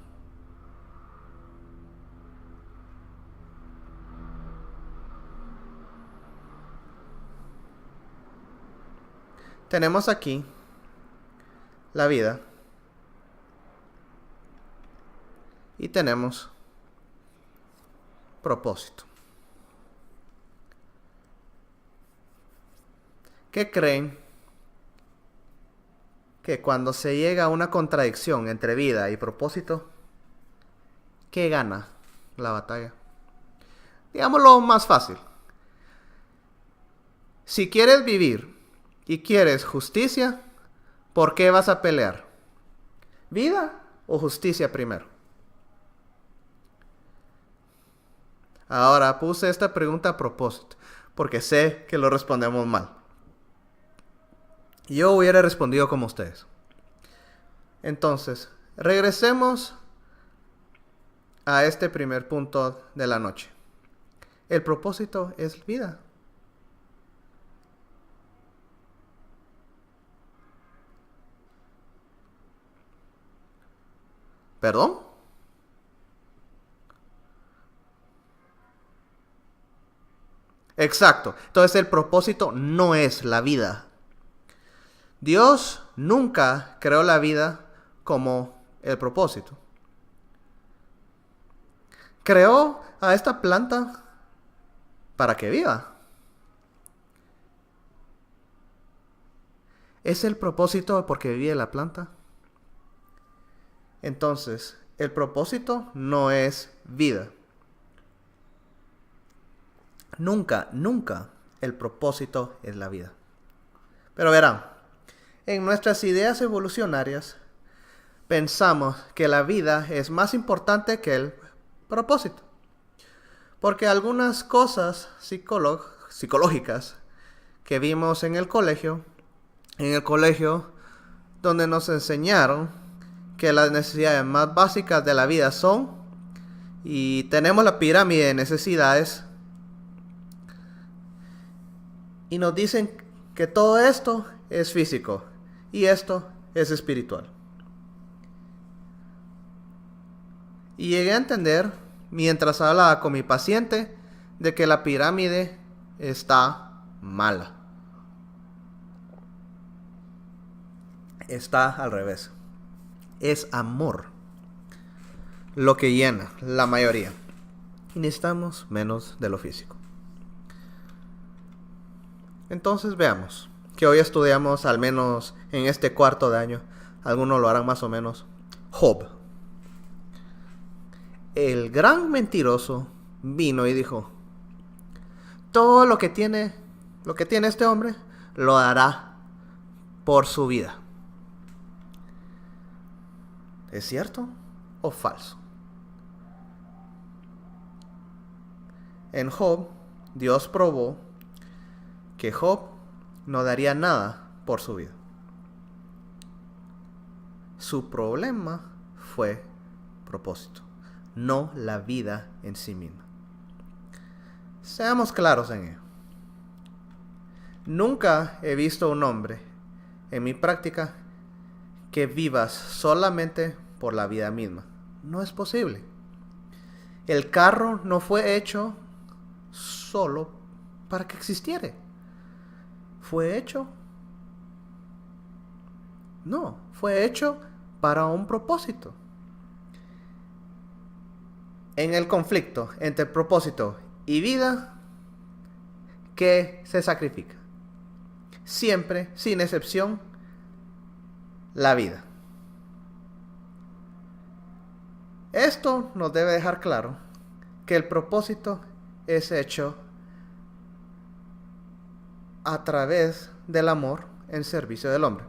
Tenemos aquí la vida y tenemos propósito. ¿Qué creen que cuando se llega a una contradicción entre vida y propósito, qué gana la batalla? Digámoslo más fácil. Si quieres vivir y quieres justicia, ¿por qué vas a pelear? ¿Vida o justicia primero? Ahora puse esta pregunta a propósito, porque sé que lo respondemos mal. Yo hubiera respondido como ustedes. Entonces, regresemos a este primer punto de la noche. El propósito es vida. ¿Perdón? Exacto. Entonces el propósito no es la vida. Dios nunca creó la vida como el propósito. Creó a esta planta para que viva. ¿Es el propósito porque vive la planta? Entonces, el propósito no es vida. Nunca, nunca el propósito es la vida. Pero verán, en nuestras ideas evolucionarias pensamos que la vida es más importante que el propósito. Porque algunas cosas psicológicas que vimos en el colegio donde nos enseñaron que las necesidades más básicas de la vida son, y tenemos la pirámide de necesidades, y nos dicen que todo esto es físico y esto es espiritual. Y llegué a entender, mientras hablaba con mi paciente, de que la pirámide está mala. está al revés. Es amor lo que llena la mayoría. Y necesitamos menos de lo físico. Entonces veamos, que hoy estudiamos al menos en este cuarto de año, algunos lo harán más o menos, Job. El gran mentiroso vino y dijo, todo lo que tiene este hombre, lo dará por su vida. ¿Es cierto o falso? En Job, Dios probó que Job no daría nada por su vida. Su problema fue propósito, no la vida en sí misma. Seamos claros en ello. Nunca he visto un hombre en mi práctica que vivas solamente por la vida misma. No es posible. El carro no fue hecho solo para que existiera. ¿Fue hecho? No, fue hecho para un propósito. En el conflicto entre propósito y vida, ¿qué se sacrifica? Siempre, sin excepción, la vida. Esto nos debe dejar claro que el propósito es hecho a través del amor en servicio del hombre.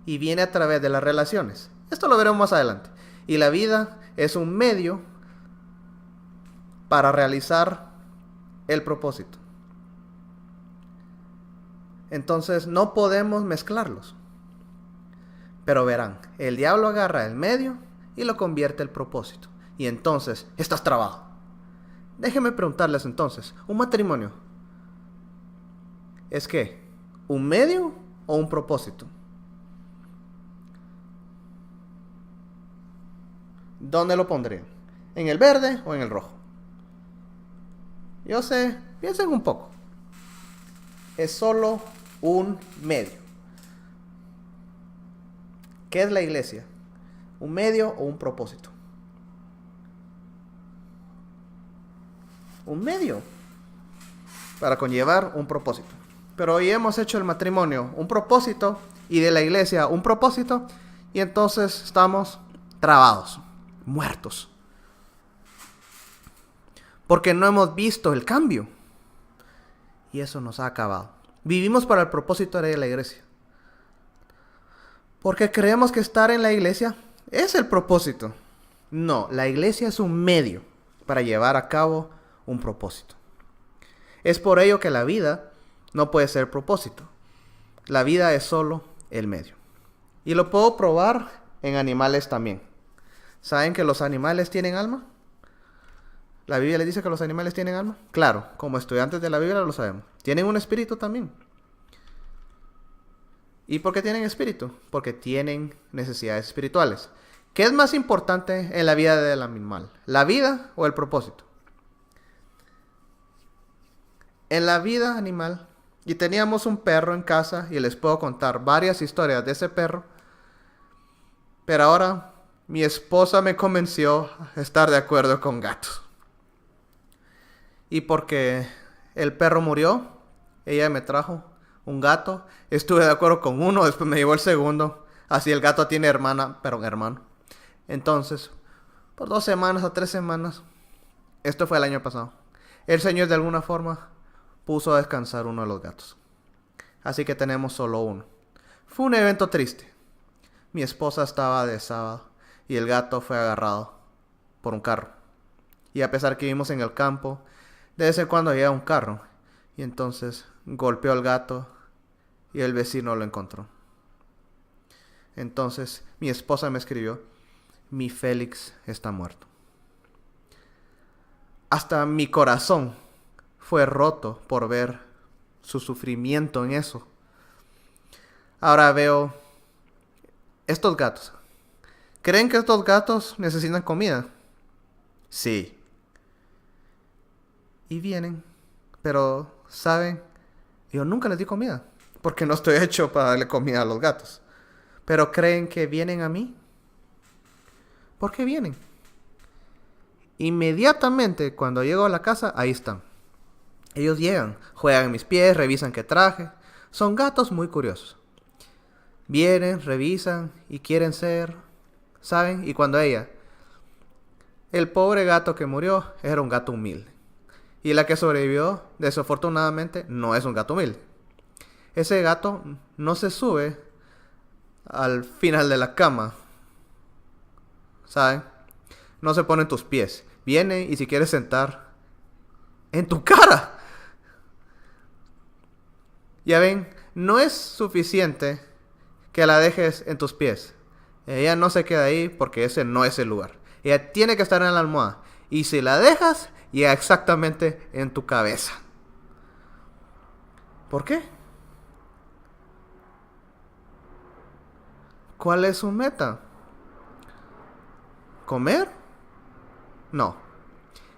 Y viene a través de las relaciones. Esto lo veremos más adelante. Y la vida es un medio para realizar el propósito. Entonces no podemos mezclarlos. Pero verán, el diablo agarra el medio y lo convierte en el propósito. Y entonces estás trabado. Déjenme preguntarles entonces, ¿un matrimonio es qué? ¿Un medio o un propósito? ¿Dónde lo pondrían? ¿En el verde o en el rojo? Yo sé, piensen un poco. Es solo un medio. ¿Qué es la iglesia? ¿Un medio o un propósito? Un medio para conllevar un propósito. Pero hoy hemos hecho el matrimonio un propósito y de la iglesia un propósito, y entonces estamos trabados, muertos. Porque no hemos visto el cambio. Y eso nos ha acabado. Vivimos para el propósito de la iglesia. Porque creemos que estar en la iglesia es el propósito. No, la iglesia es un medio para llevar a cabo un propósito. Es por ello que la vida no puede ser propósito. La vida es solo el medio. Y lo puedo probar en animales también. ¿Saben que los animales tienen alma? ¿La Biblia les dice que los animales tienen alma? Claro, como estudiantes de la Biblia lo sabemos. Tienen un espíritu también. ¿Y por qué tienen espíritu? Porque tienen necesidades espirituales. ¿Qué es más importante en la vida del animal? ¿La vida o el propósito? En la vida animal, y teníamos un perro en casa, y les puedo contar varias historias de ese perro, pero ahora mi esposa me convenció a estar de acuerdo con gatos. Y porque el perro murió, ella me trajo un gato. Estuve de acuerdo con uno, después me llevó el segundo. Así el gato tiene hermano. Entonces, por 2 semanas o 3 semanas, esto fue el año pasado, el Señor de alguna forma puso a descansar uno de los gatos. Así que tenemos solo uno. Fue un evento triste. Mi esposa estaba de sábado y el gato fue agarrado por un carro. Y a pesar que vivimos en el campo, de vez en cuando llega un carro. Y entonces golpeó al gato y el vecino lo encontró. Entonces mi esposa me escribió: mi Félix está muerto. Hasta mi corazón fue roto por ver su sufrimiento en eso. Ahora veo estos gatos. ¿Creen que estos gatos necesitan comida? Sí. Y vienen, pero ¿saben? Yo nunca les di comida, porque no estoy hecho para darle comida a los gatos. pero creen que vienen a mí. ¿Por qué vienen? Inmediatamente cuando llego a la casa, ahí están. Ellos llegan, juegan en mis pies, revisan qué traje. Son gatos muy curiosos. Vienen, revisan y quieren ser, ¿saben? Y cuando el pobre gato que murió era un gato humilde. Y la que sobrevivió, desafortunadamente, no es un gato humilde. Ese gato no se sube al final de la cama, ¿saben? No se pone en tus pies. Viene y si quieres sentar en tu cara. Ya ven, no es suficiente que la dejes en tus pies. Ella no se queda ahí porque ese no es el lugar. Ella tiene que estar en la almohada. Y si la dejas, llega exactamente en tu cabeza. ¿Por qué? ¿Cuál es su meta? ¿Comer? No.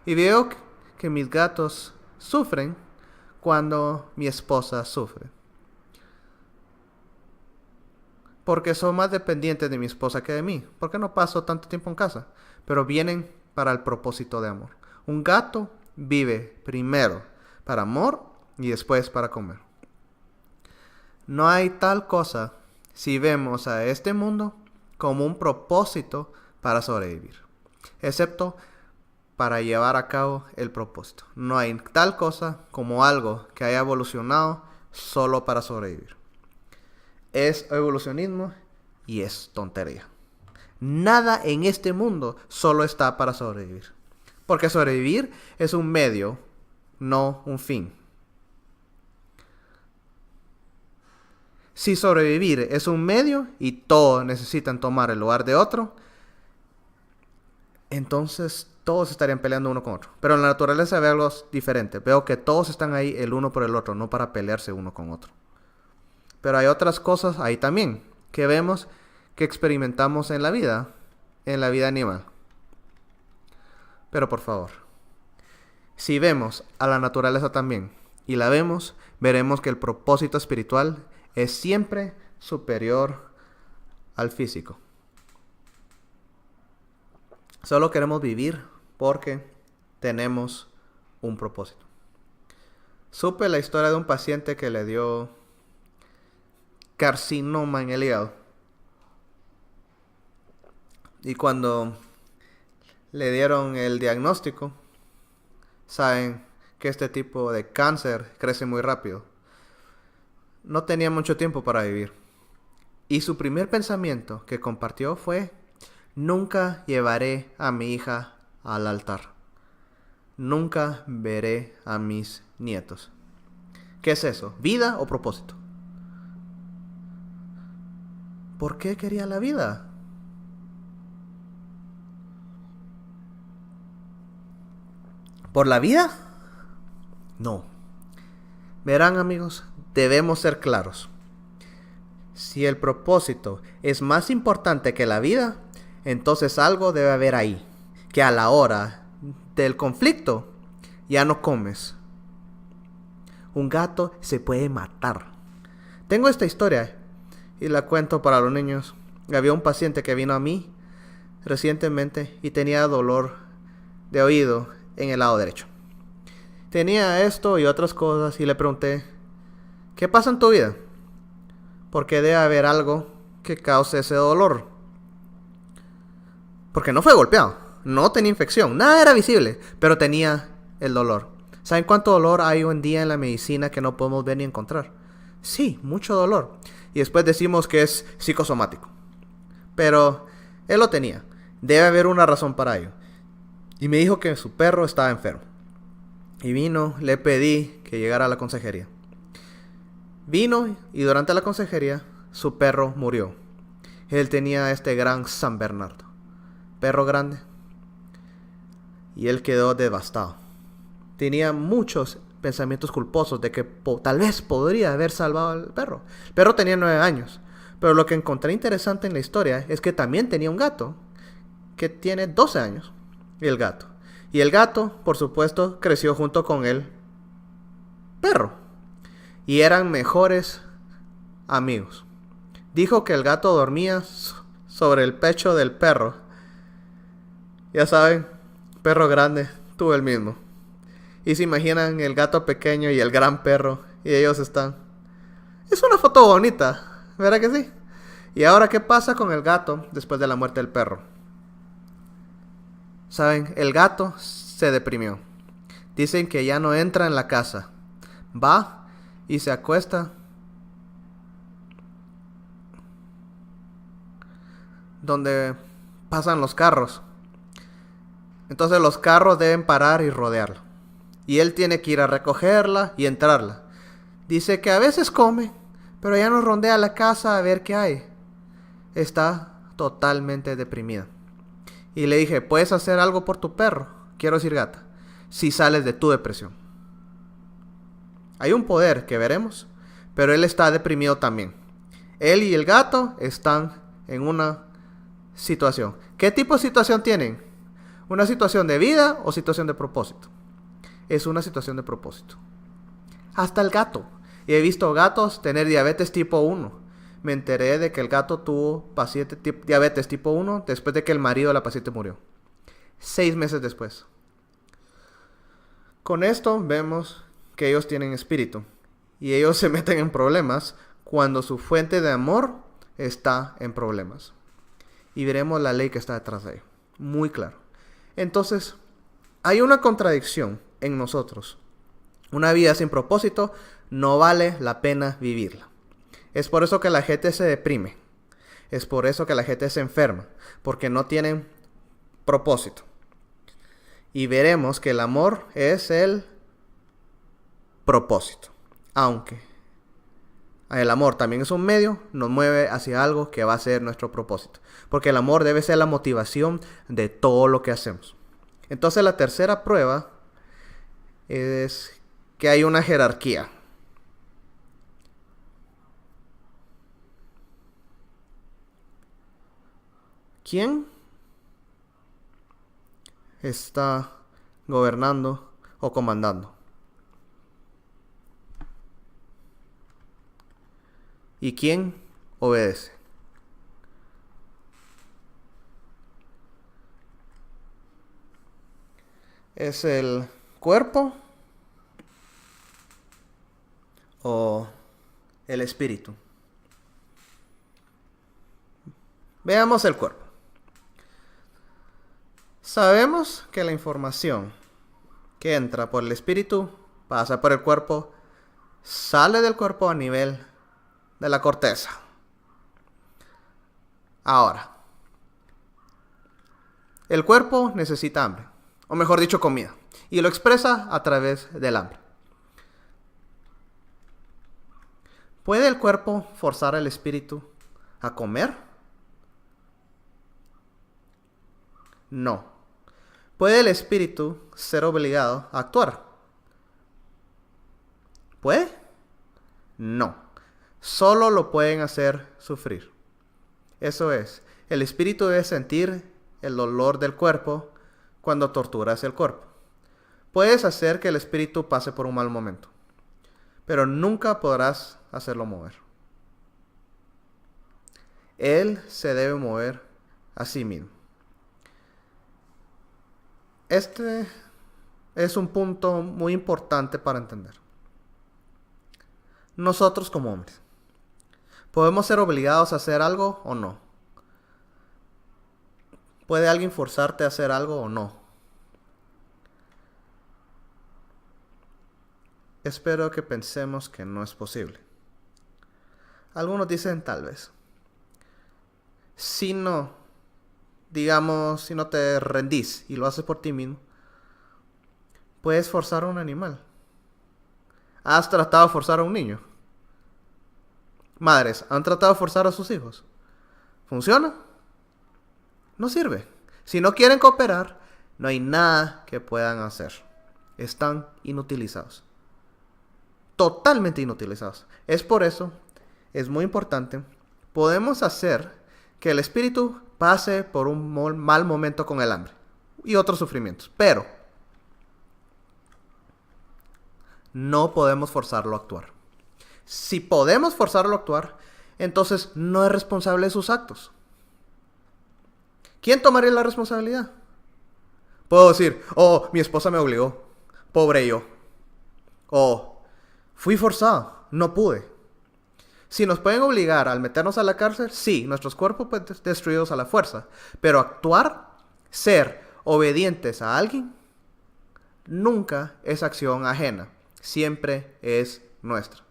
Y veo que mis gatos sufren cuando mi esposa sufre. Porque son más dependientes de mi esposa que de mí. Porque no paso tanto tiempo en casa. Pero vienen para el propósito de amor. Un gato vive primero para amor y después para comer. No hay tal cosa si vemos a este mundo como un propósito para sobrevivir. Excepto para llevar a cabo el propósito. No hay tal cosa como algo que haya evolucionado solo para sobrevivir. Es evolucionismo y es tontería. Nada en este mundo solo está para sobrevivir. Porque sobrevivir es un medio, no un fin. Si sobrevivir es un medio y todos necesitan tomar el lugar de otro, entonces todos estarían peleando uno con otro. Pero en la naturaleza veo algo diferente. Veo que todos están ahí el uno por el otro, no para pelearse uno con otro. Pero hay otras cosas ahí también que vemos que experimentamos en la vida animal. Pero por favor, si vemos a la naturaleza también y la vemos, veremos que el propósito espiritual es siempre superior al físico. Solo queremos vivir porque tenemos un propósito. Supe la historia de un paciente que le dio carcinoma en el hígado. Y cuando le dieron el diagnóstico, saben que este tipo de cáncer crece muy rápido. No tenía mucho tiempo para vivir. Y su primer pensamiento que compartió fue: nunca llevaré a mi hija al altar. Nunca veré a mis nietos. ¿Qué es eso? ¿Vida o propósito? ¿Por qué quería la vida? ¿Por la vida? No. Verán, amigos, debemos ser claros. Si el propósito es más importante que la vida, entonces algo debe haber ahí, que a la hora del conflicto ya no comes. Un gato se puede matar. Tengo esta historia y la cuento para los niños. Había un paciente que vino a mí recientemente y tenía dolor de oído en el lado derecho. Tenía esto y otras cosas y le pregunté: ¿qué pasa en tu vida? Porque debe haber algo que cause ese dolor. Porque no fue golpeado, no tenía infección, nada era visible, pero tenía el dolor. ¿Saben cuánto dolor hay hoy en día en la medicina que no podemos ver ni encontrar? Sí, mucho dolor. Y después decimos que es psicosomático. Pero él lo tenía. Debe haber una razón para ello. Y me dijo que su perro estaba enfermo. Y vino, le pedí que llegara a la consejería. Vino y durante la consejería su perro murió. Él tenía este gran San Bernardo, perro grande, y él quedó devastado. Tenía muchos pensamientos culposos de que tal vez podría haber salvado al perro. El perro tenía 9 años, pero lo que encontré interesante en la historia es que también tenía un gato que tiene 12 años. Y el gato, por supuesto, creció junto con el perro. Y eran mejores amigos. Dijo que el gato dormía sobre el pecho del perro. Ya saben, perro grande, tú el mismo. Y se imaginan el gato pequeño y el gran perro. Y ellos están... Es una foto bonita, ¿verdad que sí? Y ahora, ¿qué pasa con el gato después de la muerte del perro? ¿Saben? El gato se deprimió. Dicen que ya no entra en la casa. Va y se acuesta donde pasan los carros. Entonces los carros deben parar y rodearlo. Y él tiene que ir a recogerla y entrarla. Dice que a veces come, pero ya no rondea la casa a ver qué hay. Está totalmente deprimida. Y le dije, ¿puedes hacer algo por tu perro? Quiero decir gata. Si sales de tu depresión. Hay un poder que veremos, pero él está deprimido también. Él y el gato están en una situación. ¿Qué tipo de situación tienen? ¿Una situación de vida o situación de propósito? Es una situación de propósito. Hasta el gato. Y he visto gatos tener diabetes tipo 1. Me enteré de que el gato tuvo diabetes tipo 1 después de que el marido de la paciente murió. 6 meses después. Con esto vemos que ellos tienen espíritu. Y ellos se meten en problemas cuando su fuente de amor está en problemas. Y veremos la ley que está detrás de ello. Muy claro. Entonces, hay una contradicción en nosotros. Una vida sin propósito no vale la pena vivirla. Es por eso que la gente se deprime. Es por eso que la gente se enferma. Porque no tienen propósito. Y veremos que el amor es el propósito. Aunque el amor también es un medio, nos mueve hacia algo que va a ser nuestro propósito. Porque el amor debe ser la motivación de todo lo que hacemos. Entonces la tercera prueba es que hay una jerarquía. ¿Quién está gobernando o comandando? ¿Y quién obedece? ¿Es el cuerpo o el espíritu? Veamos el cuerpo. Sabemos que la información que entra por el espíritu pasa por el cuerpo, sale del cuerpo a nivel de la corteza. Ahora, el cuerpo necesita hambre, o mejor dicho, comida, y lo expresa a través del hambre. ¿Puede el cuerpo forzar al espíritu a comer? No. ¿Puede el espíritu ser obligado a actuar? ¿Puede? No. Solo lo pueden hacer sufrir. Eso es, el espíritu debe sentir el dolor del cuerpo cuando torturas el cuerpo. Puedes hacer que el espíritu pase por un mal momento, pero nunca podrás hacerlo mover. Él se debe mover a sí mismo. Este es un punto muy importante para entender. Nosotros como hombres, ¿podemos ser obligados a hacer algo o no? ¿Puede alguien forzarte a hacer algo o no? Espero que pensemos que no es posible. Algunos dicen tal vez. Si no, digamos, si no te rendís y lo haces por ti mismo, puedes forzar a un animal. ¿Has tratado de forzar a un niño? Madres, ¿han tratado de forzar a sus hijos? ¿Funciona? No sirve. Si no quieren cooperar, no hay nada que puedan hacer. Están inutilizados. Totalmente inutilizados. Es por eso, es muy importante, podemos hacer que el espíritu pase por un mal momento con el hambre y otros sufrimientos, pero no podemos forzarlo a actuar. Si podemos forzarlo a actuar, entonces no es responsable de sus actos. ¿Quién tomaría la responsabilidad? Puedo decir, oh, mi esposa me obligó, pobre yo. O fui forzado, no pude. Si nos pueden obligar al meternos a la cárcel, sí, nuestros cuerpos pueden ser destruidos a la fuerza. Pero actuar, ser obedientes a alguien, nunca es acción ajena. Siempre es nuestra.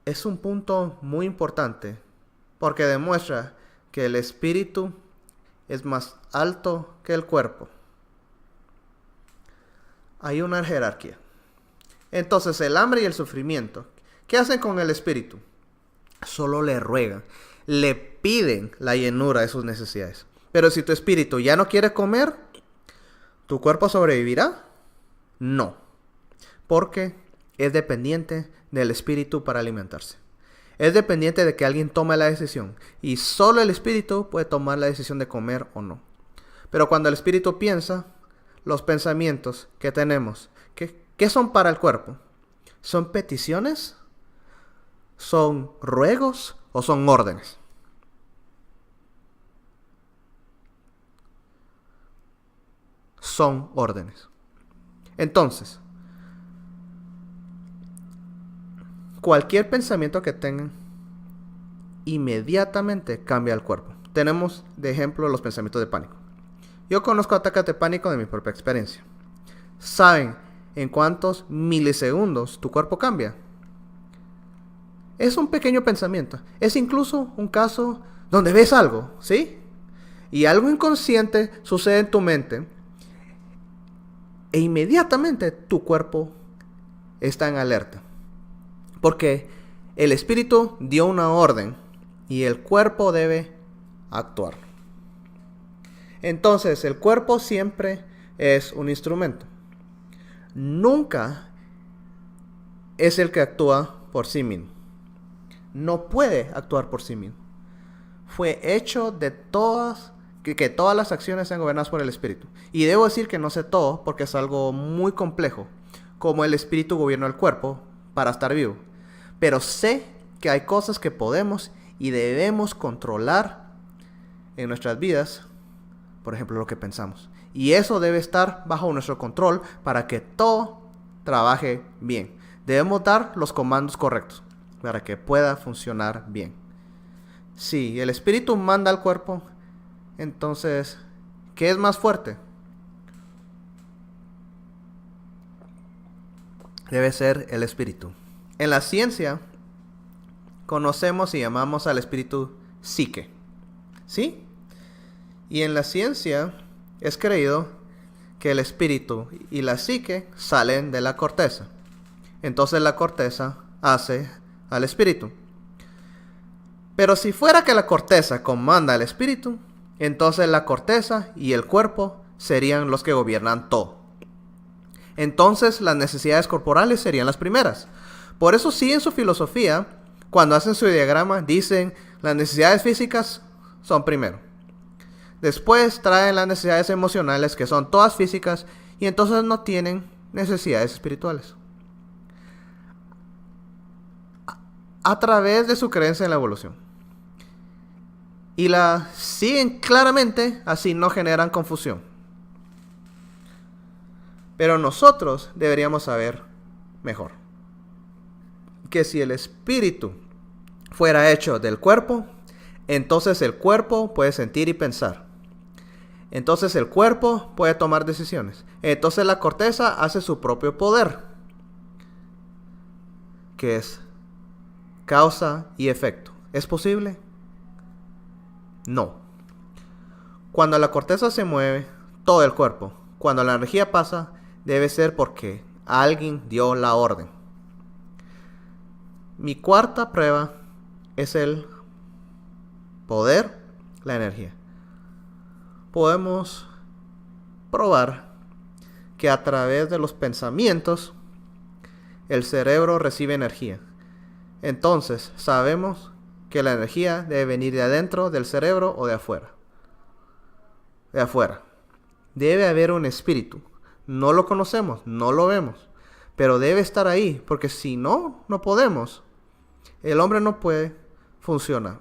Es un punto muy importante porque demuestra que el espíritu es más alto que el cuerpo. Hay una jerarquía. Entonces el hambre y el sufrimiento, ¿qué hacen con el espíritu? Solo le ruegan, le piden la llenura de sus necesidades. Pero si tu espíritu ya no quiere comer, ¿tu cuerpo sobrevivirá? No, porque es dependiente del espíritu para alimentarse. Es dependiente de que alguien tome la decisión. Y solo el espíritu puede tomar la decisión de comer o no. Pero cuando el espíritu piensa, los pensamientos que tenemos, ¿qué son para el cuerpo? ¿Son peticiones? ¿Son ruegos o son órdenes? Son órdenes. Entonces, cualquier pensamiento que tengan, inmediatamente cambia el cuerpo. Tenemos de ejemplo los pensamientos de pánico. Yo conozco ataques de pánico de mi propia experiencia. ¿Saben en cuántos milisegundos tu cuerpo cambia? Es un pequeño pensamiento. Es incluso un caso donde ves algo, ¿sí? Y algo inconsciente sucede en tu mente. E inmediatamente tu cuerpo está en alerta. Porque el espíritu dio una orden y el cuerpo debe actuar. Entonces el cuerpo siempre es un instrumento. Nunca es el que actúa por sí mismo. No puede actuar por sí mismo. Fue hecho de que todas las acciones sean gobernadas por el espíritu. Y debo decir que no sé todo porque es algo muy complejo, como el espíritu gobierna el cuerpo para estar vivo. Pero sé que hay cosas que podemos y debemos controlar en nuestras vidas, por ejemplo lo que pensamos. Y eso debe estar bajo nuestro control para que todo trabaje bien. Debemos dar los comandos correctos para que pueda funcionar bien. Si el espíritu manda al cuerpo, entonces, ¿qué es más fuerte? Debe ser el espíritu. En la ciencia, conocemos y llamamos al espíritu psique. ¿Sí? Y en la ciencia es creído que el espíritu y la psique salen de la corteza. Entonces la corteza hace al espíritu. Pero si fuera que la corteza comanda al espíritu, entonces la corteza y el cuerpo serían los que gobiernan todo. Entonces las necesidades corporales serían las primeras. Por eso sí en su filosofía, cuando hacen su diagrama, dicen las necesidades físicas son primero. Después traen las necesidades emocionales, que son todas físicas, y entonces no tienen necesidades espirituales. A través de su creencia en la evolución. Y la siguen claramente, así no generan confusión. Pero nosotros deberíamos saber mejor que si el espíritu fuera hecho del cuerpo, entonces el cuerpo puede sentir y pensar. Entonces el cuerpo puede tomar decisiones. Entonces la corteza hace su propio poder, que es causa y efecto. ¿Es posible? No. Cuando la corteza se mueve, todo el cuerpo, cuando la energía pasa, debe ser porque alguien dio la orden. Mi cuarta prueba es el poder, la energía. Podemos probar que a través de los pensamientos el cerebro recibe energía. Entonces sabemos que la energía debe venir de adentro del cerebro o de afuera. De afuera. Debe haber un espíritu. No lo conocemos, no lo vemos, pero debe estar ahí, porque si no, no podemos. el hombre no puede funcionar.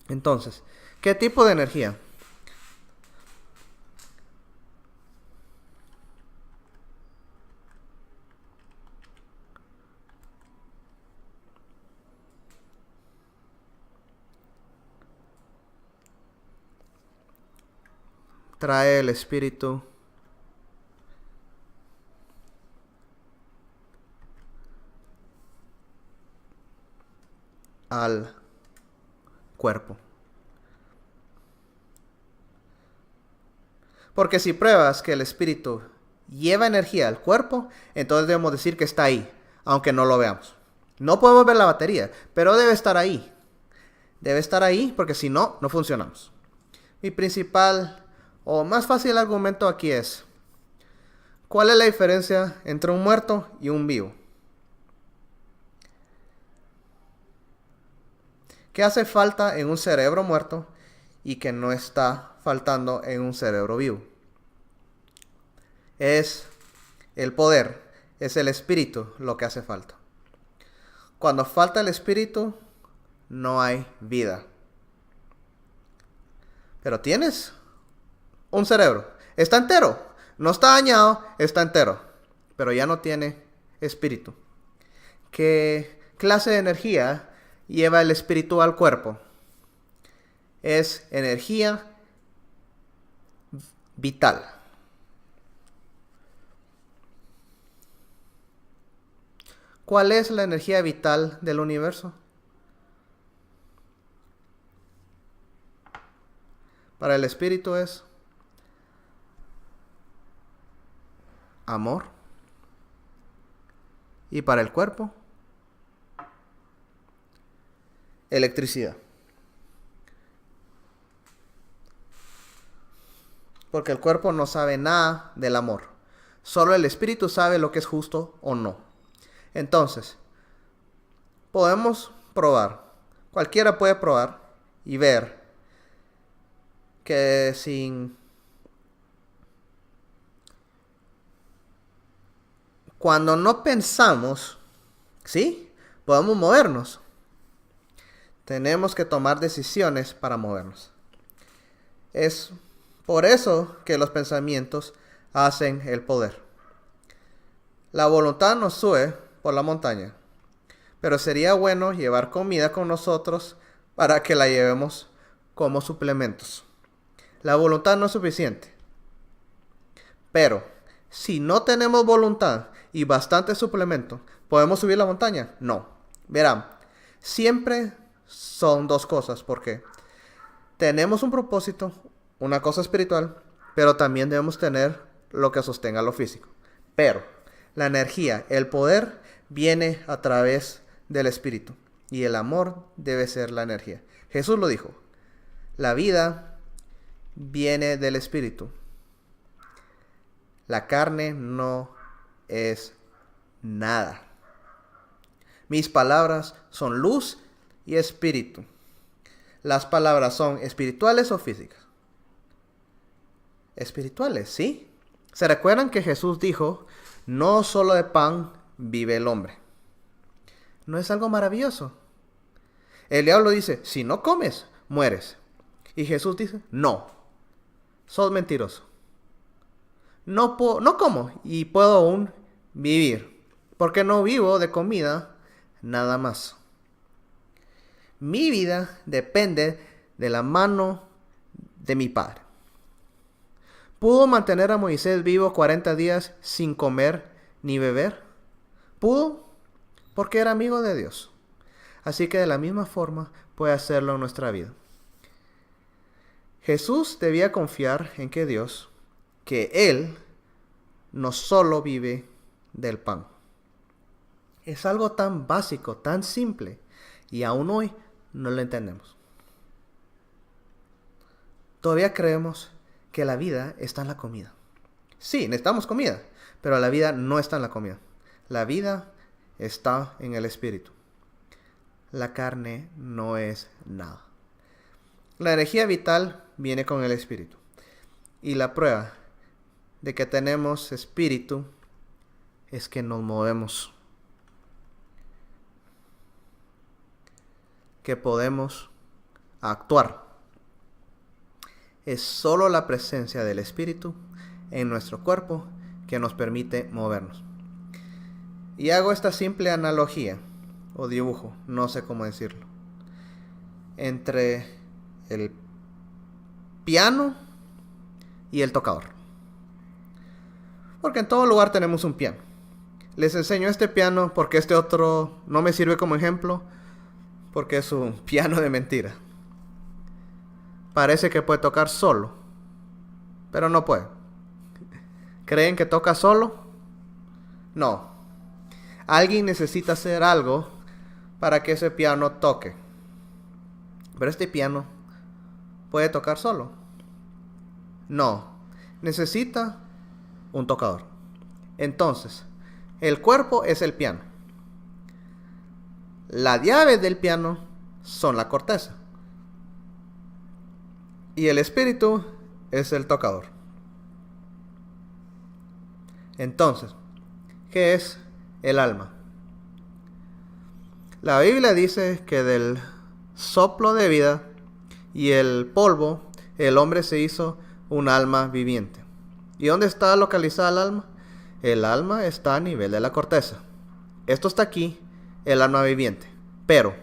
Entonces, ¿qué tipo de energía? Trae el espíritu al cuerpo. Porque si pruebas que el espíritu lleva energía al cuerpo, entonces debemos decir que está ahí, aunque no lo veamos. No podemos ver la batería, pero debe estar ahí. Debe estar ahí porque si no, no funcionamos. Mi principal o más fácil argumento aquí es, ¿cuál es la diferencia entre un muerto y un vivo? ¿Qué hace falta en un cerebro muerto y que no está faltando en un cerebro vivo? Es el poder, es el espíritu lo que hace falta. Cuando falta el espíritu, no hay vida. Pero tienes un cerebro. Está entero. No está dañado, está entero. Pero ya no tiene espíritu. ¿Qué clase de energía lleva el espíritu al cuerpo? Es energía vital. ¿Cuál es la energía vital del universo? Para el espíritu es amor. Y para el cuerpo, electricidad. Porque el cuerpo no sabe nada del amor. Solo el espíritu sabe lo que es justo o no. Entonces, podemos probar. Cualquiera puede probar y ver que cuando no pensamos, ¿sí? Podemos movernos. Tenemos que tomar decisiones para movernos. Es por eso que los pensamientos hacen el poder. La voluntad nos sube por la montaña, pero sería bueno llevar comida con nosotros para que la llevemos como suplementos. La voluntad no es suficiente. Pero si no tenemos voluntad y bastante suplemento, ¿podemos subir la montaña? No. Verán, siempre son dos cosas, porque tenemos un propósito, una cosa espiritual, pero también debemos tener lo que sostenga lo físico. Pero la energía, el poder, viene a través del espíritu. Y el amor debe ser la energía. Jesús lo dijo. La vida viene del espíritu. La carne no es nada. Mis palabras son luz y espíritu. Las palabras son espirituales o físicas. Espirituales, ¿sí? ¿Se recuerdan que Jesús dijo, no solo de pan vive el hombre? ¿No es algo maravilloso? El diablo dice, si no comes, mueres. Y Jesús dice, no, sos mentiroso. No como y puedo aún vivir, porque no vivo de comida nada más. Mi vida depende de la mano de mi Padre. ¿Pudo mantener a Moisés vivo 40 días sin comer ni beber? ¿Pudo? Porque era amigo de Dios. Así que de la misma forma puede hacerlo en nuestra vida. Jesús debía confiar en que Dios, que Él no solo vive del pan. Es algo tan básico, tan simple, y aún hoy no lo entendemos. Todavía creemos que la vida está en la comida. Sí, necesitamos comida, pero la vida no está en la comida. La vida está en el espíritu. La carne no es nada. La energía vital viene con el espíritu. Y la prueba de que tenemos espíritu es que nos movemos. que podemos actuar. Es solo la presencia del Espíritu en nuestro cuerpo que nos permite movernos. Y hago esta simple analogía o dibujo, no sé cómo decirlo, entre el piano y el tocador. Porque en todo lugar tenemos un piano. Les enseño este piano porque este otro no me sirve como ejemplo, porque es un piano de mentira. Parece que puede tocar solo, pero no puede. ¿Creen que toca solo? No. Alguien necesita hacer algo para que ese piano toque. Pero este piano puede tocar solo. No. Necesita un tocador. Entonces, el cuerpo es el piano. La llave del piano son la corteza. Y el espíritu es el tocador. Entonces, ¿qué es el alma? La Biblia dice que del soplo de vida y el polvo, el hombre se hizo un alma viviente. ¿Y dónde está localizada el alma? El alma está a nivel de la corteza. Esto está aquí, el alma viviente. Pero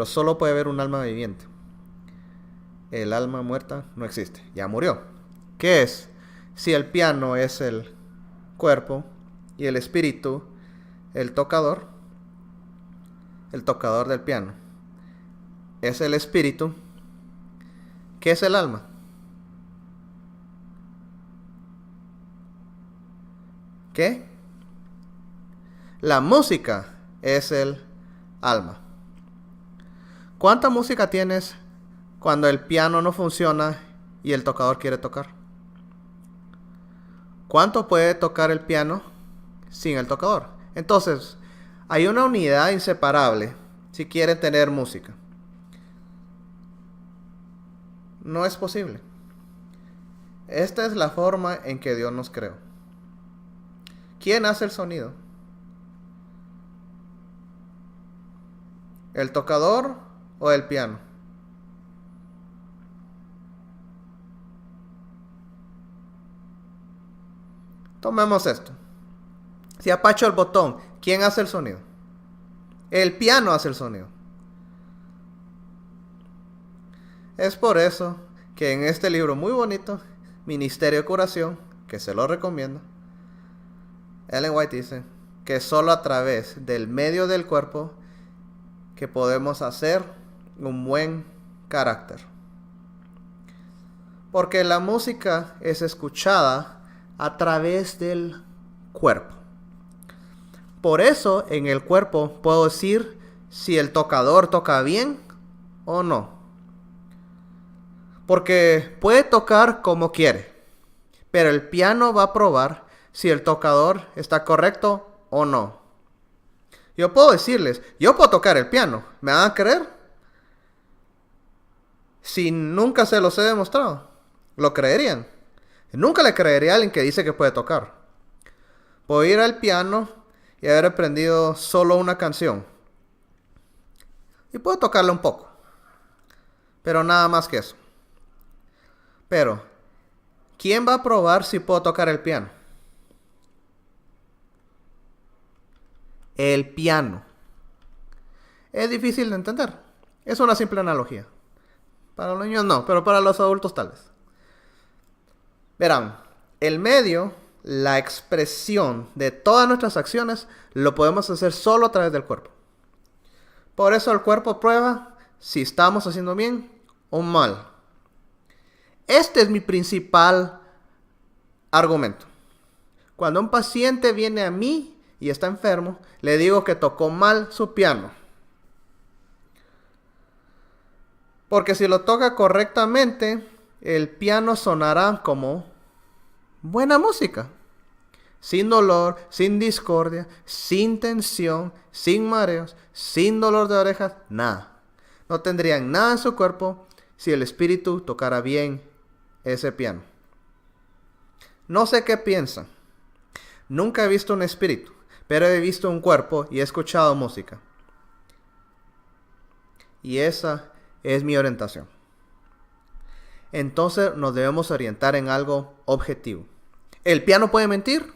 solo puede haber un alma viviente. El alma muerta no existe, ya murió. ¿Qué es? Si el piano es el cuerpo y el espíritu el tocador del piano es el espíritu, ¿qué es el alma? ¿Qué? La música es el alma. ¿Cuánta música tienes cuando el piano no funciona y el tocador quiere tocar? ¿Cuánto puede tocar el piano sin el tocador? Entonces, hay una unidad inseparable si quieren tener música. No es posible. Esta es la forma en que Dios nos creó. ¿Quién hace el sonido? ¿El tocador o el piano? Tomemos esto. Si apacho el botón, ¿quién hace el sonido? El piano hace el sonido. Es por eso que en este libro muy bonito, Ministerio de Curación, que se lo recomiendo, Ellen White dice que solo a través del medio del cuerpo que podemos hacer un buen carácter. Porque la música es escuchada a través del cuerpo. Por eso en el cuerpo puedo decir si el tocador toca bien o no. Porque puede tocar como quiere, pero el piano va a probar si el tocador está correcto o no. Yo puedo decirles, yo puedo tocar el piano, ¿me van a creer? Si nunca se los he demostrado, ¿lo creerían? Nunca le creería a alguien que dice que puede tocar. Puedo ir al piano y haber aprendido solo una canción. Y puedo tocarla un poco. Pero nada más que eso. Pero, ¿quién va a probar si puedo tocar el piano? El piano. Es difícil de entender. Es una simple analogía. Para los niños no, pero para los adultos tal vez. Verán, el medio, la expresión de todas nuestras acciones, lo podemos hacer solo a través del cuerpo. Por eso el cuerpo prueba si estamos haciendo bien o mal. Este es mi principal argumento. Cuando un paciente viene a mí y está enfermo, le digo que tocó mal su piano. Porque si lo toca correctamente, el piano sonará como buena música. Sin dolor, sin discordia, sin tensión, sin mareos, sin dolor de orejas, nada. No tendrían nada en su cuerpo si el espíritu tocara bien ese piano. No sé qué piensan. Nunca he visto un espíritu, pero he visto un cuerpo y he escuchado música. Y esa es mi orientación. Entonces nos debemos orientar en algo objetivo. ¿El piano puede mentir?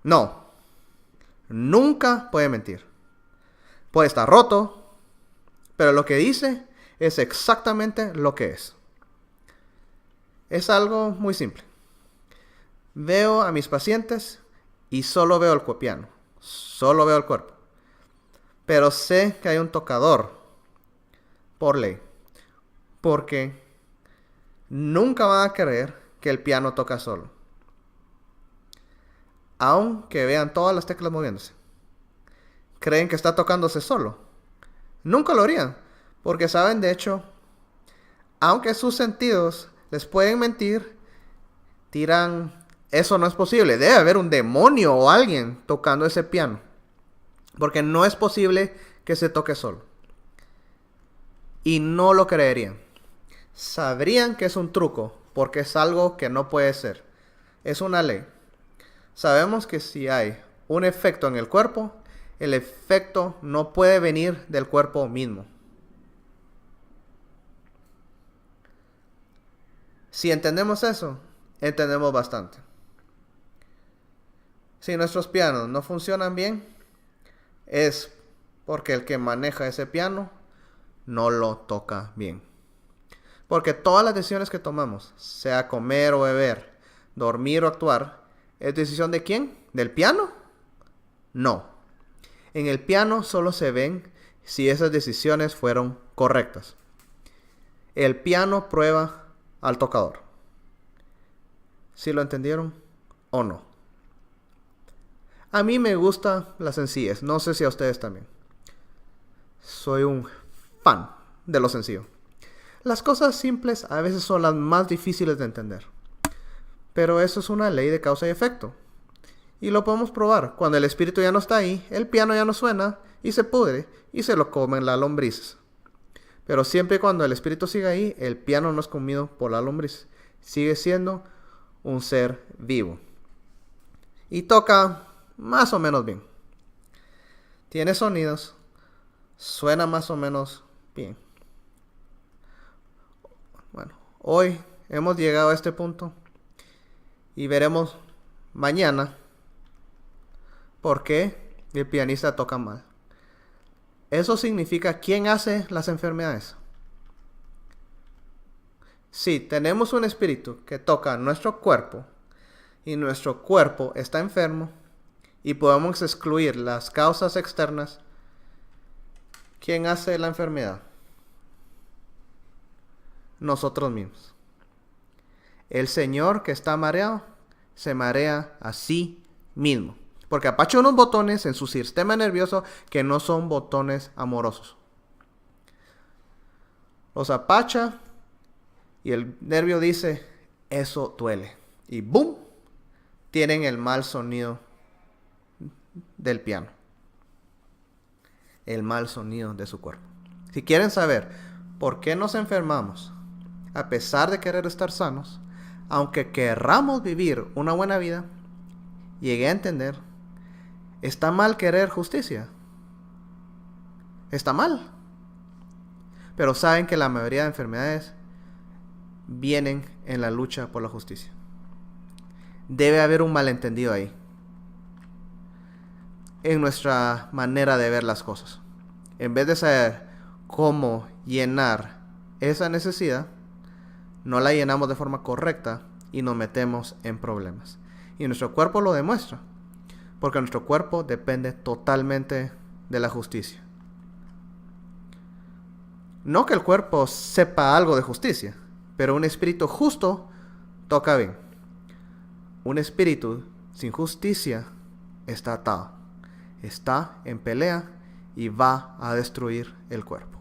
No. Nunca puede mentir. Puede estar roto, pero lo que dice es exactamente lo que es. Es algo muy simple. Veo a mis pacientes y solo veo el piano. Solo veo el cuerpo. Pero sé que hay un tocador por ley. Porque nunca van a creer que el piano toca solo. Aunque vean todas las teclas moviéndose. Creen que está tocándose solo. Nunca lo harían. Porque saben, de hecho, aunque sus sentidos les pueden mentir, dirán, eso no es posible. Debe haber un demonio o alguien tocando ese piano. Porque no es posible que se toque solo. Y no lo creerían. Sabrían que es un truco, porque es algo que no puede ser. Es una ley. Sabemos que si hay un efecto en el cuerpo, el efecto no puede venir del cuerpo mismo. Si entendemos eso, entendemos bastante. Si nuestros pianos no funcionan bien, es porque el que maneja ese piano no lo toca bien. Porque todas las decisiones que tomamos, sea comer o beber, dormir o actuar, ¿es decisión de quién? ¿Del piano? No. En el piano solo se ven si esas decisiones fueron correctas. El piano prueba al tocador. ¿Sí lo entendieron o no? A mí me gusta la sencillez. No sé si a ustedes también. Soy un fan de lo sencillo. Las cosas simples a veces son las más difíciles de entender. Pero eso es una ley de causa y efecto. Y lo podemos probar. Cuando el espíritu ya no está ahí, el piano ya no suena y se pudre y se lo comen las lombrices. Pero siempre y cuando el espíritu siga ahí, el piano no es comido por la lombriz. Sigue siendo un ser vivo. Y toca más o menos bien. Tiene sonidos. Suena más o menos bien. Bueno, hoy hemos llegado a este punto. Y veremos mañana por qué el pianista toca mal. Eso significa quién hace las enfermedades. Si tenemos un espíritu que toca nuestro cuerpo y nuestro cuerpo está enfermo y podemos excluir las causas externas, ¿quién hace la enfermedad? Nosotros mismos. El señor que está mareado se marea a sí mismo. Porque apacha unos botones en su sistema nervioso que no son botones amorosos. Los apacha y el nervio dice, eso duele. Y ¡boom! Tienen el mal sonido del piano. El mal sonido de su cuerpo. Si quieren saber por qué nos enfermamos, a pesar de querer estar sanos, aunque querramos vivir una buena vida, llegué a entender, está mal querer justicia. Está mal. Pero saben que la mayoría de enfermedades vienen en la lucha por la justicia. Debe haber un malentendido ahí. En nuestra manera de ver las cosas. En vez de saber cómo llenar esa necesidad, no la llenamos de forma correcta y nos metemos en problemas. Y nuestro cuerpo lo demuestra. Porque nuestro cuerpo depende totalmente de la justicia. No que el cuerpo sepa algo de justicia, pero un espíritu justo toca bien. Un espíritu sin justicia está atado. Está en pelea y va a destruir el cuerpo.